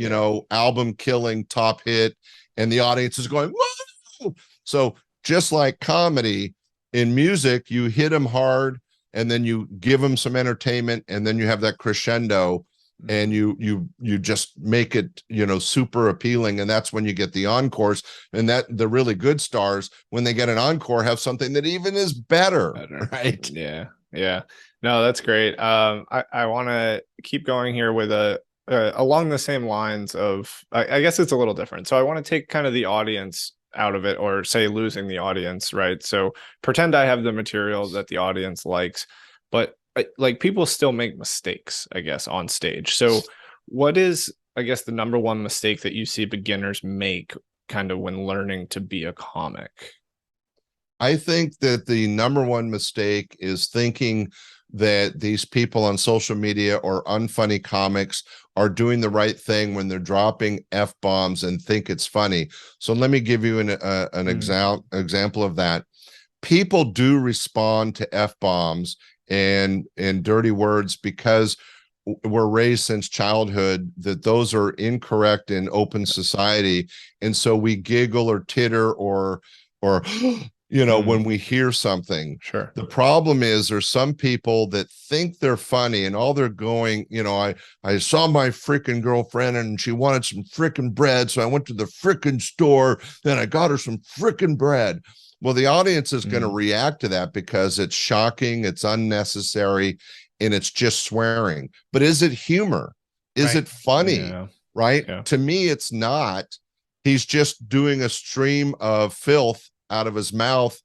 album killing top hit, and the audience is going, whoa! So just like comedy, in music, you hit them hard, and then you give them some entertainment, and then you have that crescendo, and you just make it super appealing, and that's when you get the encores. And that the really good stars, when they get an encore, have something that even is better. Right? Yeah. No, that's great. I want to keep going here with along the same lines of, I guess it's a little different. So I want to take kind of the audience out of it, or say losing the audience, right? So pretend I have the material that the audience likes, but like people still make mistakes, I guess, on stage. So what is, I guess, the number one mistake that you see beginners make kind of when learning to be a comic? I think that the number one mistake is thinking that these people on social media or unfunny comics are doing the right thing when they're dropping F-bombs and think it's funny. So let me give you an example of that. People do respond to F-bombs and dirty words because we're raised since childhood that those are incorrect in open society. And so we giggle or titter or when we hear something. Sure. The problem is there's some people that think they're funny and all they're going, I saw my freaking girlfriend and she wanted some freaking bread. So I went to the freaking store, then I got her some freaking bread. Well, the audience is going to react to that because it's shocking, it's unnecessary, and it's just swearing. But is it humor? Is it funny? Yeah. Right? Yeah. To me, it's not. He's just doing a stream of filth out of his mouth,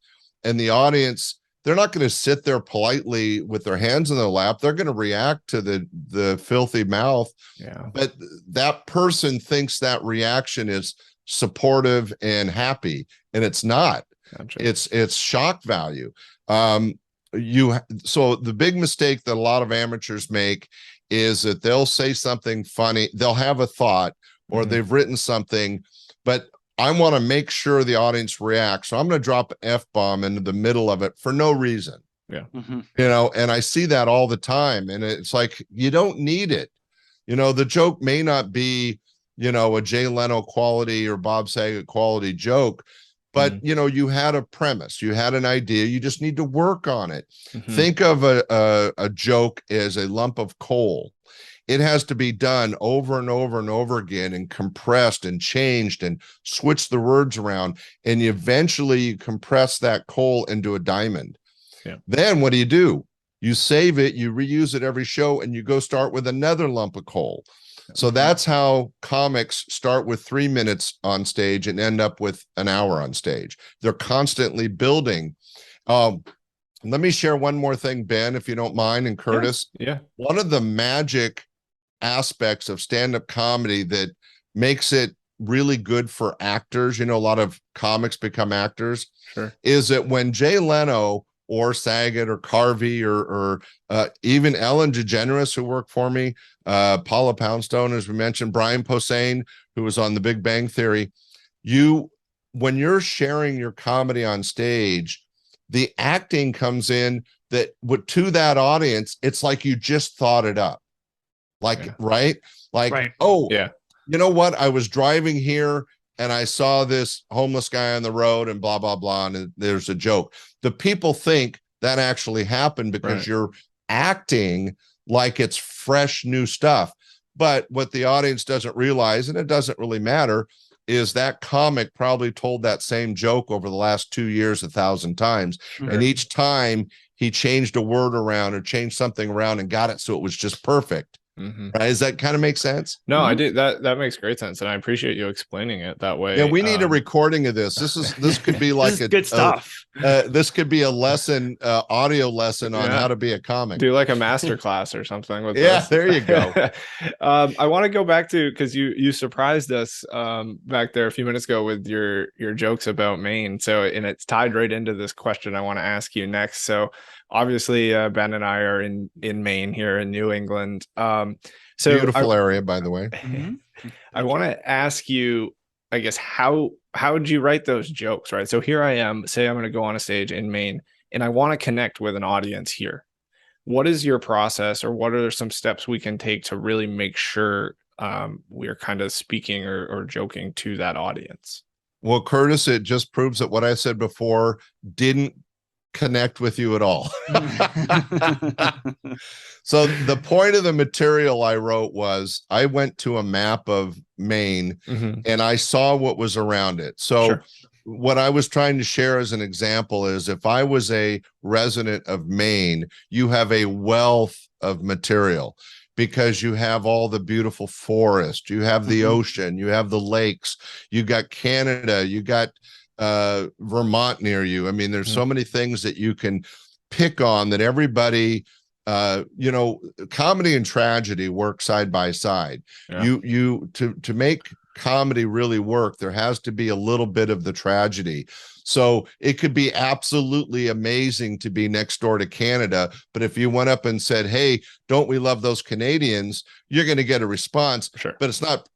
and the audience, they're not going to sit there politely with their hands in their lap. They're going to react to the filthy mouth. Yeah. But that person thinks that reaction is supportive and happy, and it's not. Gotcha. It's shock value. So the big mistake that a lot of amateurs make is that they'll say something funny, they'll have a thought, or they've written something, but I want to make sure the audience reacts. So I'm going to drop an F-bomb into the middle of it for no reason. Yeah. And I see that all the time. And it's like, you don't need it. The joke may not be, a Jay Leno quality or Bob Saget quality joke, but you had a premise, you had an idea, you just need to work on it. Think of a joke as a lump of coal. It has to be done over and over and over again, and compressed and changed and switch the words around, and eventually you compress that coal into a diamond. Then what do? You save it, you reuse it every show, and you go start with another lump of coal. So that's how comics start with 3 minutes on stage and end up with an hour on stage. They're constantly building. Let me share one more thing, Ben, if you don't mind, and Curtis. Yeah. One of the magic aspects of stand-up comedy that makes it really good for actors, a lot of comics become actors, is that when Jay Leno or Saget or Carvey or even Ellen DeGeneres, who worked for me, Paula Poundstone, as we mentioned, Brian Posehn, who was on The Big Bang Theory, when you're sharing your comedy on stage, the acting comes in to that audience, it's like you just thought it up. Right? Oh, yeah. You know what? I was driving here and I saw this homeless guy on the road and blah, blah, blah. And there's a joke. The people think that actually happened because you're acting like it's fresh, new stuff. But what the audience doesn't realize, and it doesn't really matter, is that comic probably told that same joke over the last 2 years 1,000 times. And each time he changed a word around or changed something around and got it so it was just perfect. Right? Does that kind of make sense? No, I did. That makes great sense, and I appreciate you explaining it that way. Yeah, we need a recording of this. This could be like good stuff. This could be a lesson, audio lesson on how to be a comic. Do like a master class or something with this. There you go. I want to go back to, because you surprised us back there a few minutes ago with your jokes about Maine. So, and it's tied right into this question I want to ask you next. So obviously, Ben and I are in Maine here in New England. So beautiful area, by the way. I want to ask you, I guess, how did you write those jokes, right? So here I am, say I'm going to go on a stage in Maine and I want to connect with an audience here. What is your process, or what are some steps we can take to really make sure we're kind of speaking or joking to that audience? Well, Curtis, it just proves that what I said before didn't connect with you at all. So the point of the material I wrote was I went to a map of Maine and I saw what was around it. So what I was trying to share as an example is, if I was a resident of Maine, you have a wealth of material because you have all the beautiful forest, you have the ocean, you have the lakes, you got Canada, you got Vermont near you. I mean, there's so many things that you can pick on that everybody, comedy and tragedy work side by side. To make comedy really work, there has to be a little bit of the tragedy. So it could be absolutely amazing to be next door to Canada, but if you went up and said, "Hey, don't we love those Canadians?" you're going to get a response, but it's not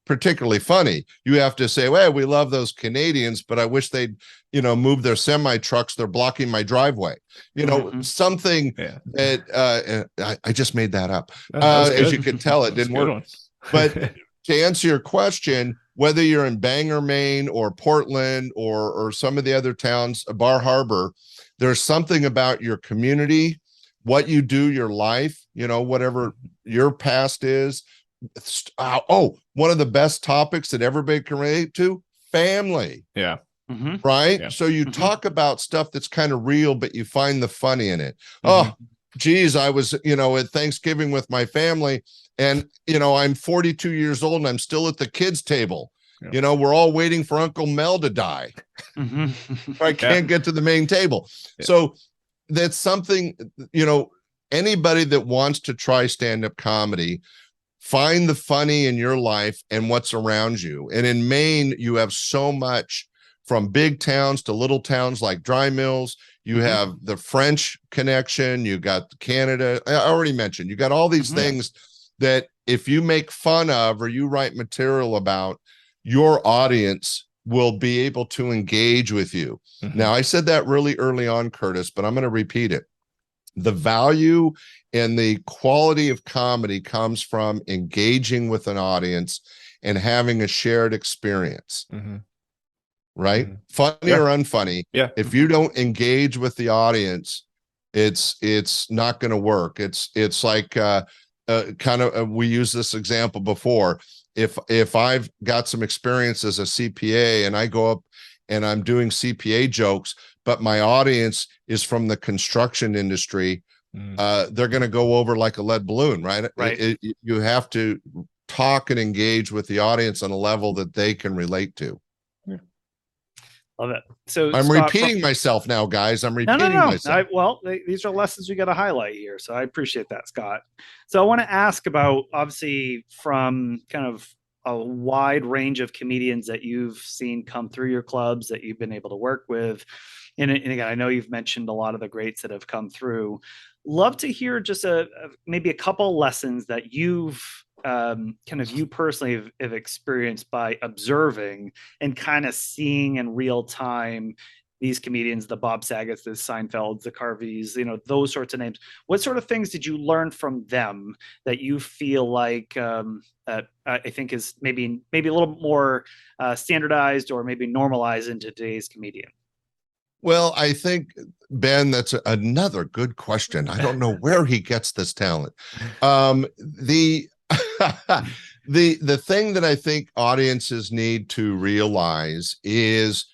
particularly funny. You have to say, "Well, we love those Canadians, but I wish they'd, move their semi trucks. They're blocking my driveway." Something that I just made that up. As you can tell, it didn't work. But to answer your question, whether you're in Bangor, Maine, or Portland, or some of the other towns, Bar Harbor, there's something about your community, what you do, your life, whatever your past is. One of the best topics that everybody can relate to, family. Yeah. Right. Yeah. So you talk about stuff that's kind of real, but you find the funny in it. Oh, geez, I was, at Thanksgiving with my family, and, I'm 42 years old and I'm still at the kids' table. Yeah. We're all waiting for Uncle Mel to die. I can't get to the main table. Yeah. So that's something, anybody that wants to try stand-up comedy, find the funny in your life and what's around you. And in Maine, you have so much, from big towns to little towns like Dry Mills. You have the French connection. You got Canada. I already mentioned, you got all these things that if you make fun of or you write material about, your audience will be able to engage with you. Now, I said that really early on, Curtis, but I'm going to repeat it. The value and the quality of comedy comes from engaging with an audience and having a shared experience. Right? Funny or unfunny. Yeah. If you don't engage with the audience, it's not going to work. It's like we used this example before. If I've got some experience as a CPA and I go up and I'm doing CPA jokes, but my audience is from the construction industry, they're going to go over like a lead balloon, right? Right. You have to talk and engage with the audience on a level that they can relate to. Love it. So I'm repeating myself now, guys. I'm repeating myself. These are lessons we got to highlight here. So I appreciate that, Scott. So I want to ask about, obviously, from kind of a wide range of comedians that you've seen come through your clubs that you've been able to work with. And again, I know you've mentioned a lot of the greats that have come through. Love to hear just maybe a couple lessons that you've you personally have experienced by observing and kind of seeing in real time these comedians, the Bob Sagets, the Seinfelds, the Carveys, those sorts of names. What sort of things did you learn from them that you feel like I think is maybe a little more standardized or maybe normalized in today's comedian? Well, I think, Ben, that's another good question. I don't know where he gets this talent. The thing that I think audiences need to realize is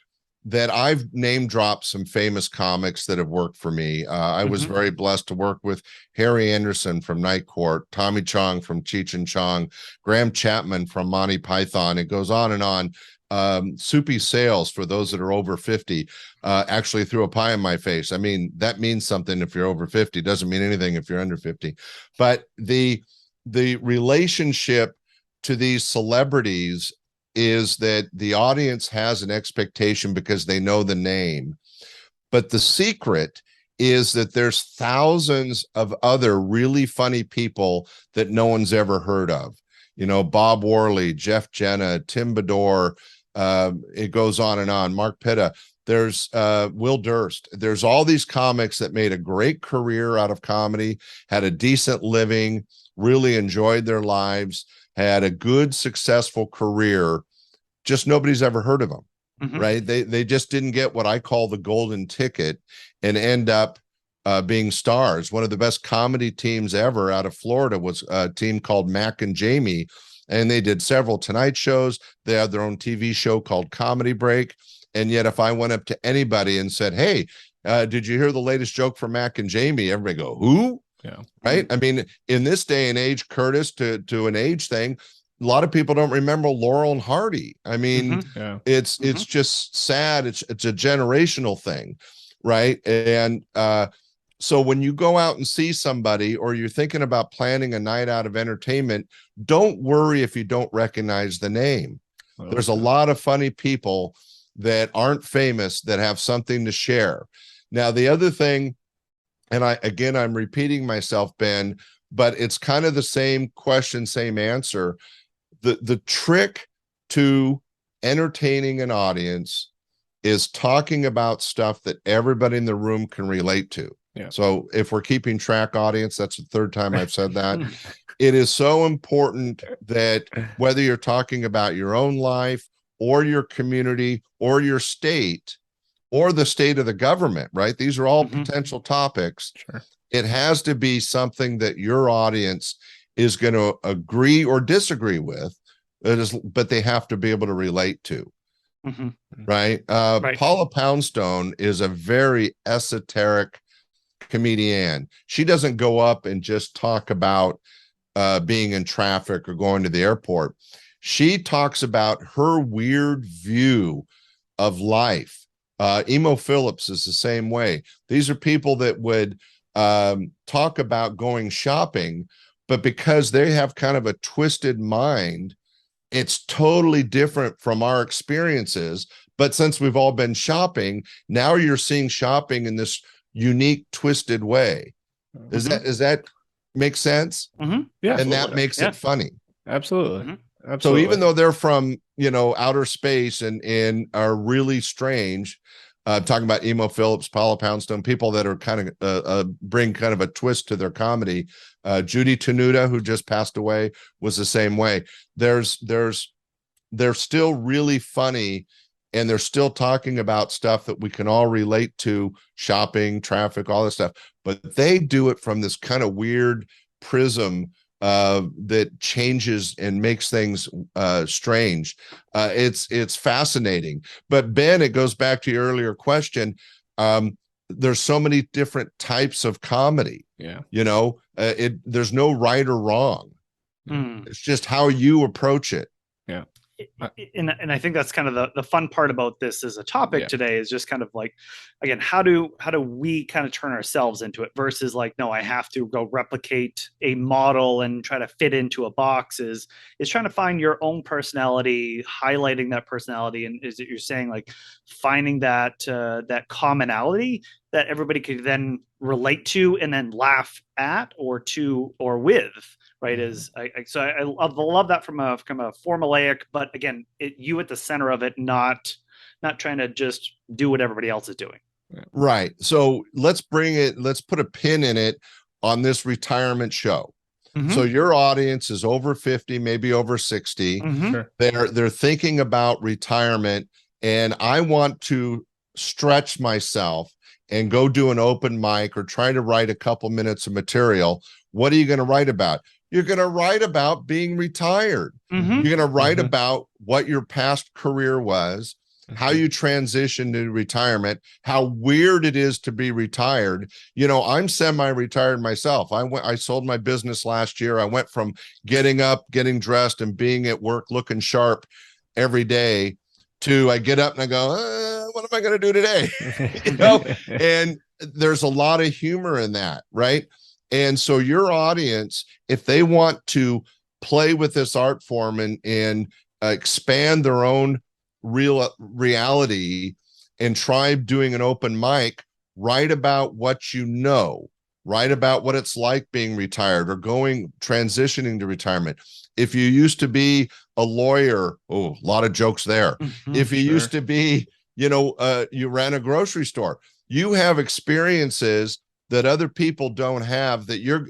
that I've name dropped some famous comics that have worked for me. I was very blessed to work with Harry Anderson from Night Court, Tommy Chong from Cheech and Chong, Graham Chapman from Monty Python. It goes on and on. Soupy Sales, for those that are over 50, actually threw a pie in my face. I mean, that means something if you're over 50. Doesn't mean anything if you're under 50. But the relationship to these celebrities is that the audience has an expectation because they know the name. But the secret is that there's thousands of other really funny people that no one's ever heard of. Bob Worley, Jeff Jenna, Tim Bedore, it goes on and on. Mark Pitta. There's Will Durst. There's all these comics that made a great career out of comedy, had a decent living, really enjoyed their lives, had a good, successful career. Just nobody's ever heard of them, right? They just didn't get what I call the golden ticket and end up being stars. One of the best comedy teams ever out of Florida was a team called Mac and Jamie, and they did several Tonight shows. They had their own TV show called Comedy Break. And yet if I went up to anybody and said, hey, did you hear the latest joke from Mac and Jamie? Everybody go, who? Yeah. Right. I mean, in this day and age, Curtis, to an age thing, a lot of people don't remember Laurel and Hardy. I mean, it's just sad. It's a generational thing. Right. And so when you go out and see somebody, or you're thinking about planning a night out of entertainment, don't worry if you don't recognize the name. There's a lot of funny people that aren't famous that have something to share. Now, the other thing, and I'm repeating myself, Ben, but it's kind of the same question, same answer. The trick to entertaining an audience is talking about stuff that everybody in the room can relate to. Yeah. So if we're keeping track, audience, that's the third time I've said that. it is so important that whether you're talking about your own life or your community or your state or the state of the government, right? These are all potential topics. Sure. It has to be something that your audience is going to agree or disagree with, but they have to be able to relate to. Right? Right. Paula Poundstone is a very esoteric comedian. She doesn't go up and just talk about being in traffic or going to the airport. She talks about her weird view of life. Emo Phillips is the same way. These are people that would talk about going shopping, but because they have kind of a twisted mind, it's totally different from our experiences. But since we've all been shopping, now you're seeing shopping in this unique, twisted way. Does that make sense? Yeah, and that makes it funny. Absolutely. So even though they're from outer space and are really strange, talking about Emo Phillips, Paula Poundstone, people that are kind of bring kind of a twist to their comedy. Judy Tenuta, who just passed away, was the same way. They're still really funny, and they're still talking about stuff that we can all relate to: shopping, traffic, all this stuff. But they do it from this kind of weird prism that changes and makes things strange. It's fascinating. But Ben, it goes back to your earlier question. There's so many different types of comedy. Yeah. There's no right or wrong. It's just how you approach it. Yeah. And I think that's kind of the fun part about this as a topic today, is just kind of like, again, how do we kind of turn ourselves into it versus like, no, I have to go replicate a model and try to fit into a box. Is trying to find your own personality, highlighting that personality, and is it you're saying like finding that commonality that everybody could then relate to and then laugh at or with. Right. I love that from a formulaic, but again, you at the center of it, not trying to just do what everybody else is doing. Right. So let's put a pin in it on this retirement show. So your audience is over 50, maybe over 60. Sure. They're thinking about retirement, and I want to stretch myself and go do an open mic or try to write a couple minutes of material. What are you going to write about? You're going to write about being retired. You're going to write about what your past career was, how you transitioned to retirement, how weird it is to be retired. I'm semi-retired myself. I sold my business last year. I went from getting up, getting dressed, and being at work looking sharp every day to I get up and I go, what am I going to do today? And there's a lot of humor in that, right? And so your audience, if they want to play with this art form and expand their own reality and try doing an open mic, write about what you know, write about what it's like being retired or transitioning to retirement. If you used to be a lawyer, a lot of jokes there. If you used to be, you ran a grocery store, you have experiences that other people don't have that you're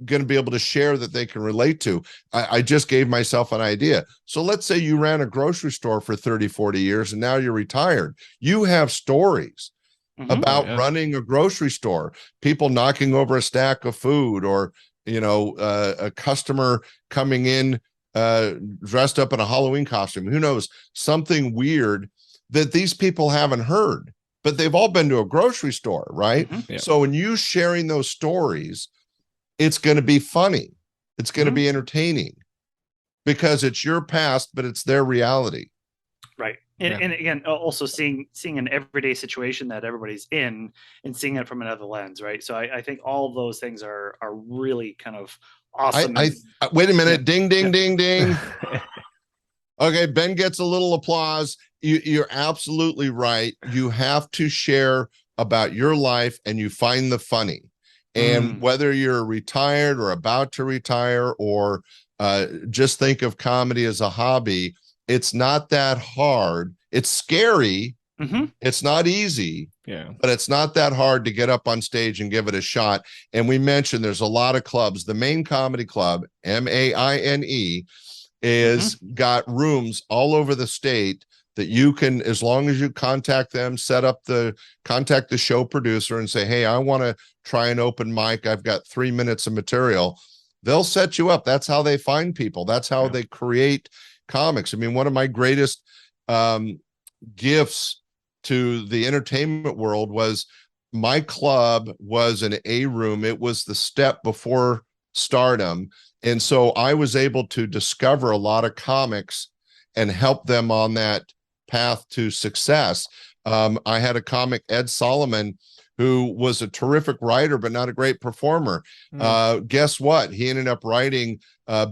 going to be able to share that they can relate to. I just gave myself an idea. So let's say you ran a grocery store for 30, 40 years and now you're retired. You have stories about running a grocery store, people knocking over a stack of food, or, a customer coming in dressed up in a Halloween costume. Who knows? Something weird that these people haven't heard. But they've all been to a grocery store, right? So when you sharing those stories, it's going to be funny. It's going to be entertaining because it's your past, but it's their reality. Right. And again, also seeing an everyday situation that everybody's in and seeing it from another lens, right? So I think all of those things are really kind of awesome. Wait a minute. Ding, ding, ding, ding. Okay, Ben gets a little applause. You're absolutely right. You have to share about your life and you find the funny. And whether you're retired or about to retire or just think of comedy as a hobby, it's not that hard. It's scary. It's not easy, Yeah. But it's not that hard to get up on stage and give it a shot. And we mentioned there's a lot of clubs. The Maine Comedy Club, MAINE, is got rooms all over the state that you can, as long as you contact them, contact the show producer and say, hey, I want to try an open mic. I've got 3 minutes of material. They'll set you up. That's how they find people. That's how they create comics. I mean, one of my greatest gifts to the entertainment world was my club was an A room. It was the step before stardom. And so I was able to discover a lot of comics and help them on that path to success. I had a comic, Ed Solomon, who was a terrific writer, but not a great performer. Guess what? He ended up writing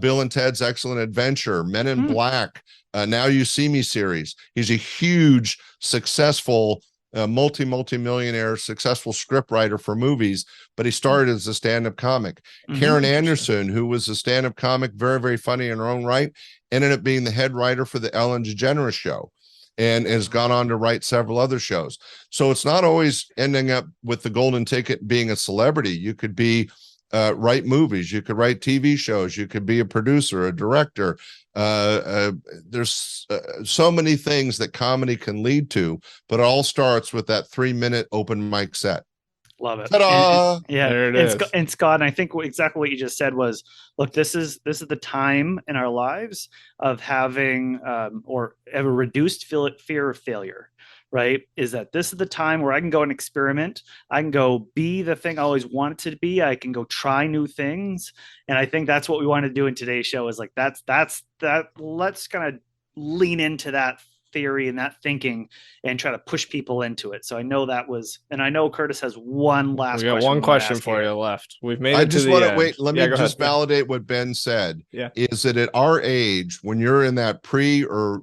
Bill and Ted's Excellent Adventure, Men in Black, Now You See Me series. He's a huge, successful, multi-millionaire, successful scriptwriter for movies, but he started as a stand-up comic. Karen Anderson, who was a stand-up comic, very, very funny in her own right, ended up being the head writer for the Ellen DeGeneres Show, and has gone on to write several other shows. So it's not always ending up with the golden ticket being a celebrity. You could be write movies, you could write TV shows, you could be a producer, a director. There's so many things that comedy can lead to, but it all starts with that 3-minute open mic set. Love it. Ta-da! There it is. And Scott, and I think exactly what you just said was, look, this is the time in our lives of having or have a reduced fear of failure, right? Is that this is the time where I can go and experiment. I can go be the thing I always wanted to be. I can go try new things. And I think that's what we want to do in today's show is like, that's that. Let's kind of lean into that theory and that thinking and try to push people into it. So I know that was, and I know Curtis has one last question. We got one question for you left. We've made it I just to want the to wait. Let me just ahead. validate what Ben said. Yeah. Is that at our age, when you're in that pre or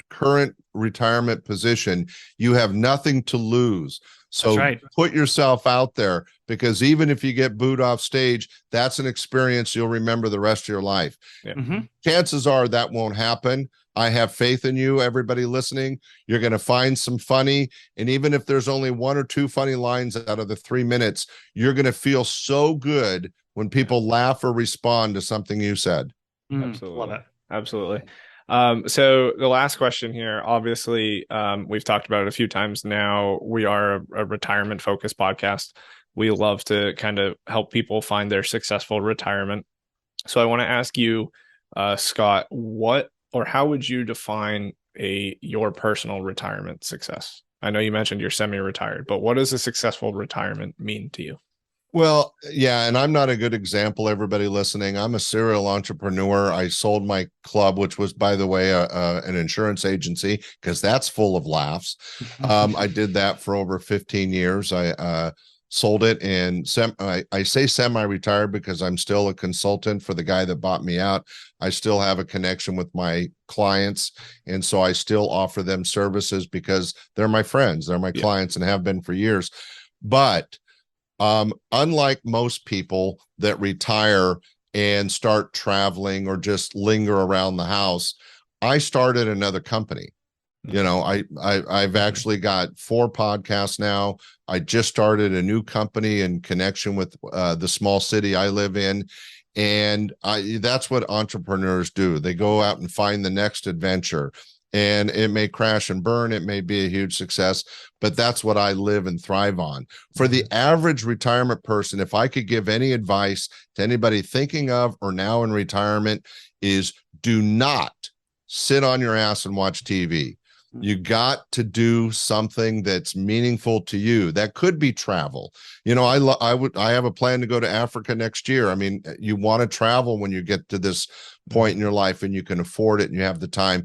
current retirement position, you have nothing to lose. So put yourself out there, because even if you get booed off stage, that's an experience you'll remember the rest of your life. Yeah. Chances are that won't happen. I have faith in you, everybody listening. You're going to find some funny. And even if there's only 1 or 2 funny lines out of the 3 minutes, you're going to feel so good when people laugh or respond to something you said. Absolutely. Love it. Absolutely. So the last question here, obviously, we've talked about it a few times now. We are a retirement focused podcast. We love to kind of help people find their successful retirement. So I want to ask you, Scott, what or how would you define your personal retirement success? I know you mentioned you're semi-retired, but what does a successful retirement mean to you? Well, yeah, and I'm not a good example, everybody listening. I'm a serial entrepreneur. I sold my club, which was, by the way, an insurance agency, because that's full of laughs. I did that for over 15 years. I sold it, and I say semi-retired because I'm still a consultant for the guy that bought me out. I still have a connection with my clients, and so I still offer them services because they're my friends, they're my clients, and have been for years. But unlike most people that retire and start traveling or just linger around the house, I started another company. You know, I've actually got 4 podcasts now. I just started a new company in connection with the small city I live in. And that's what entrepreneurs do. They go out and find the next adventure. And it may crash and burn. It may be a huge success, but that's what I live and thrive on. For the average retirement person, if I could give any advice to anybody thinking of or now in retirement, is do not sit on your ass and watch TV. You got to do something that's meaningful to you. That could be travel. You know, I have a plan to go to Africa next year. I mean, you want to travel when you get to this point in your life and you can afford it and you have the time.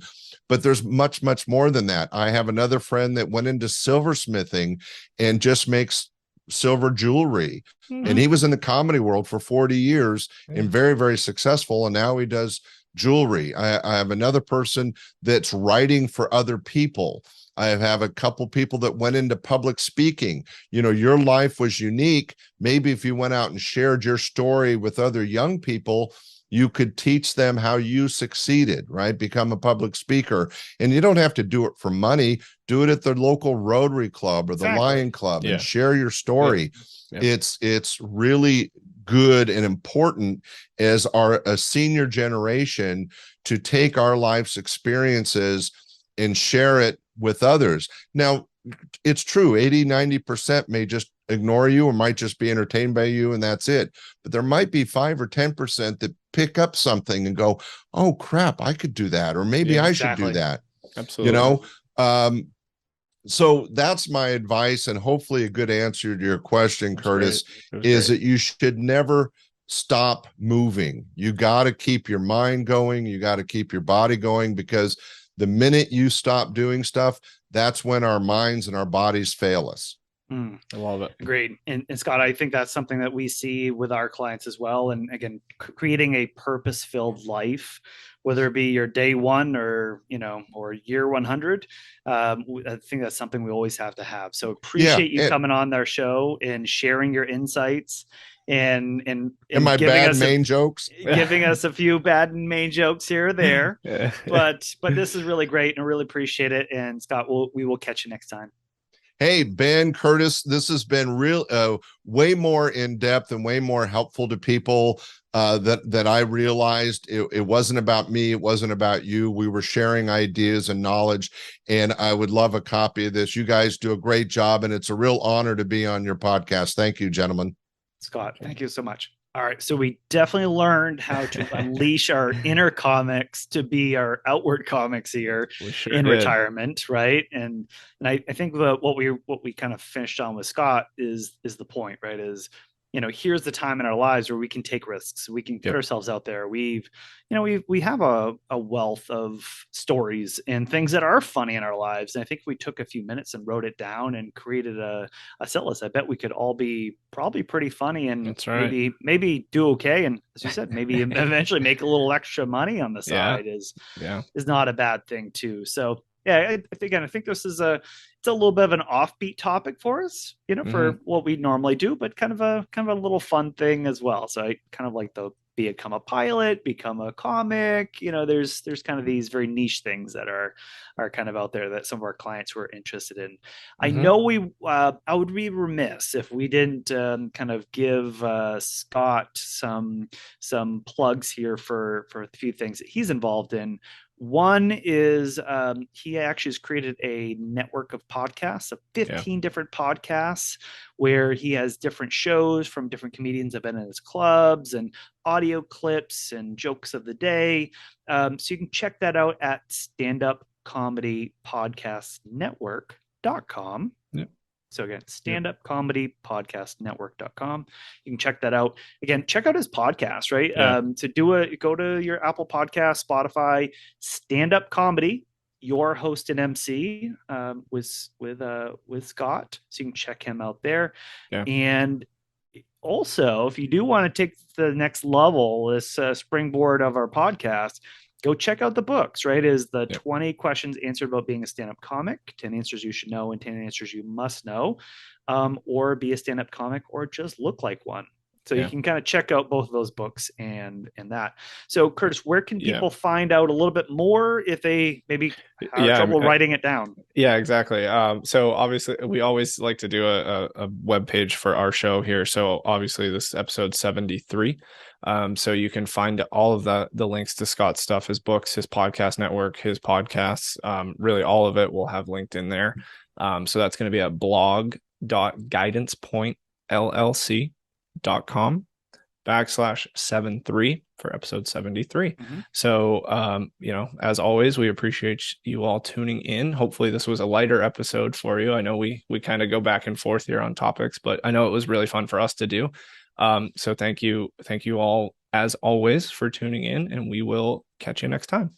But there's much, much more than that. I have another friend that went into silversmithing and just makes silver jewelry. And he was in the comedy world for 40 years and very, very successful. And now he does jewelry. I have another person that's writing for other people. I have a couple people that went into public speaking. You know, your life was unique. Maybe if you went out and shared your story with other young people, You could teach them how you succeeded, right? Become a public speaker. And you don't have to do it for money. Do it at the local Rotary Club or the Lion Club and share your story. It's really good and important as a senior generation to take our life's experiences and share it with others. Now, it's true, 80-90% may just ignore you or might just be entertained by you, and that's it. But there might be 5 or 10% that pick up something and go, oh crap, I could do that, or maybe I should do that. Absolutely. So that's my advice, and hopefully a good answer to your question, Curtis, is that you should never stop moving. You got to keep your mind going. You got to keep your body going, because the minute you stop doing stuff, that's when our minds and our bodies fail us. I love it. Great. And Scott, I think that's something that we see with our clients as well. And again, creating a purpose-filled life, whether it be your day one or, or year 100. I think that's something we always have to have. So appreciate you coming on our show and sharing your insights and my bad Maine jokes, giving us a few bad Maine jokes here or there. But this is really great, and I really appreciate it. And Scott, we will catch you next time. Hey, Ben, Curtis, this has been way more in depth and way more helpful to people that I realized. It wasn't about me. It wasn't about you. We were sharing ideas and knowledge, and I would love a copy of this. You guys do a great job, and it's a real honor to be on your podcast. Thank you, gentlemen. Scott, thank you so much. All right. So we definitely learned how to unleash our inner comics to be our outward comics here in retirement. Right. And I think what we kind of finished on with Scott is the point, right? Is, here's the time in our lives where we can take risks. We can put ourselves out there. We have a wealth of stories and things that are funny in our lives. And I think if we took a few minutes and wrote it down and created a set list, I bet we could all be probably pretty funny and maybe do okay. And as you said, maybe eventually make a little extra money on the side is not a bad thing too. So I think this is it's a little bit of an offbeat topic for us, for what we normally do, but kind of a little fun thing as well. So I kind of like become a pilot, become a comic, there's kind of these very niche things that are kind of out there that some of our clients were interested in. I know I would be remiss if we didn't kind of give Scott some plugs here for a few things that he's involved in. One is he actually has created a network of podcasts, of 15 different podcasts, where he has different shows from different comedians that have been in his clubs and audio clips and jokes of the day. So you can check that out at standupcomedypodcastnetwork.com. So again, standupcomedypodcastnetwork.com. You can check that out. Again, check out his podcast, right? Go to your Apple Podcast, Spotify, Stand-Up Comedy, your host and MC with Scott. So you can check him out there. And also, if you do want to take the next level, this springboard of our podcast, go check out the books, right? Is the 20 questions answered about being a stand-up comic, 10 answers you should know and 10 answers you must know, or be a stand-up comic or just look like one. So you can kind of check out both of those books and that. So Curtis, where can people find out a little bit more if they maybe have trouble writing it down? Yeah, exactly. So obviously we always like to do a web page for our show here. So obviously this is episode 73. So you can find all of the links to Scott's stuff, his books, his podcast network, his podcasts, really all of it will have linked in there. So that's going to be at blog.guidancepointllc.com/73 for episode 73. So, as always, we appreciate you all tuning in. Hopefully this was a lighter episode for you. I know we kind of go back and forth here on topics, but I know it was really fun for us to do. So thank you all as always for tuning in, and we will catch you next time.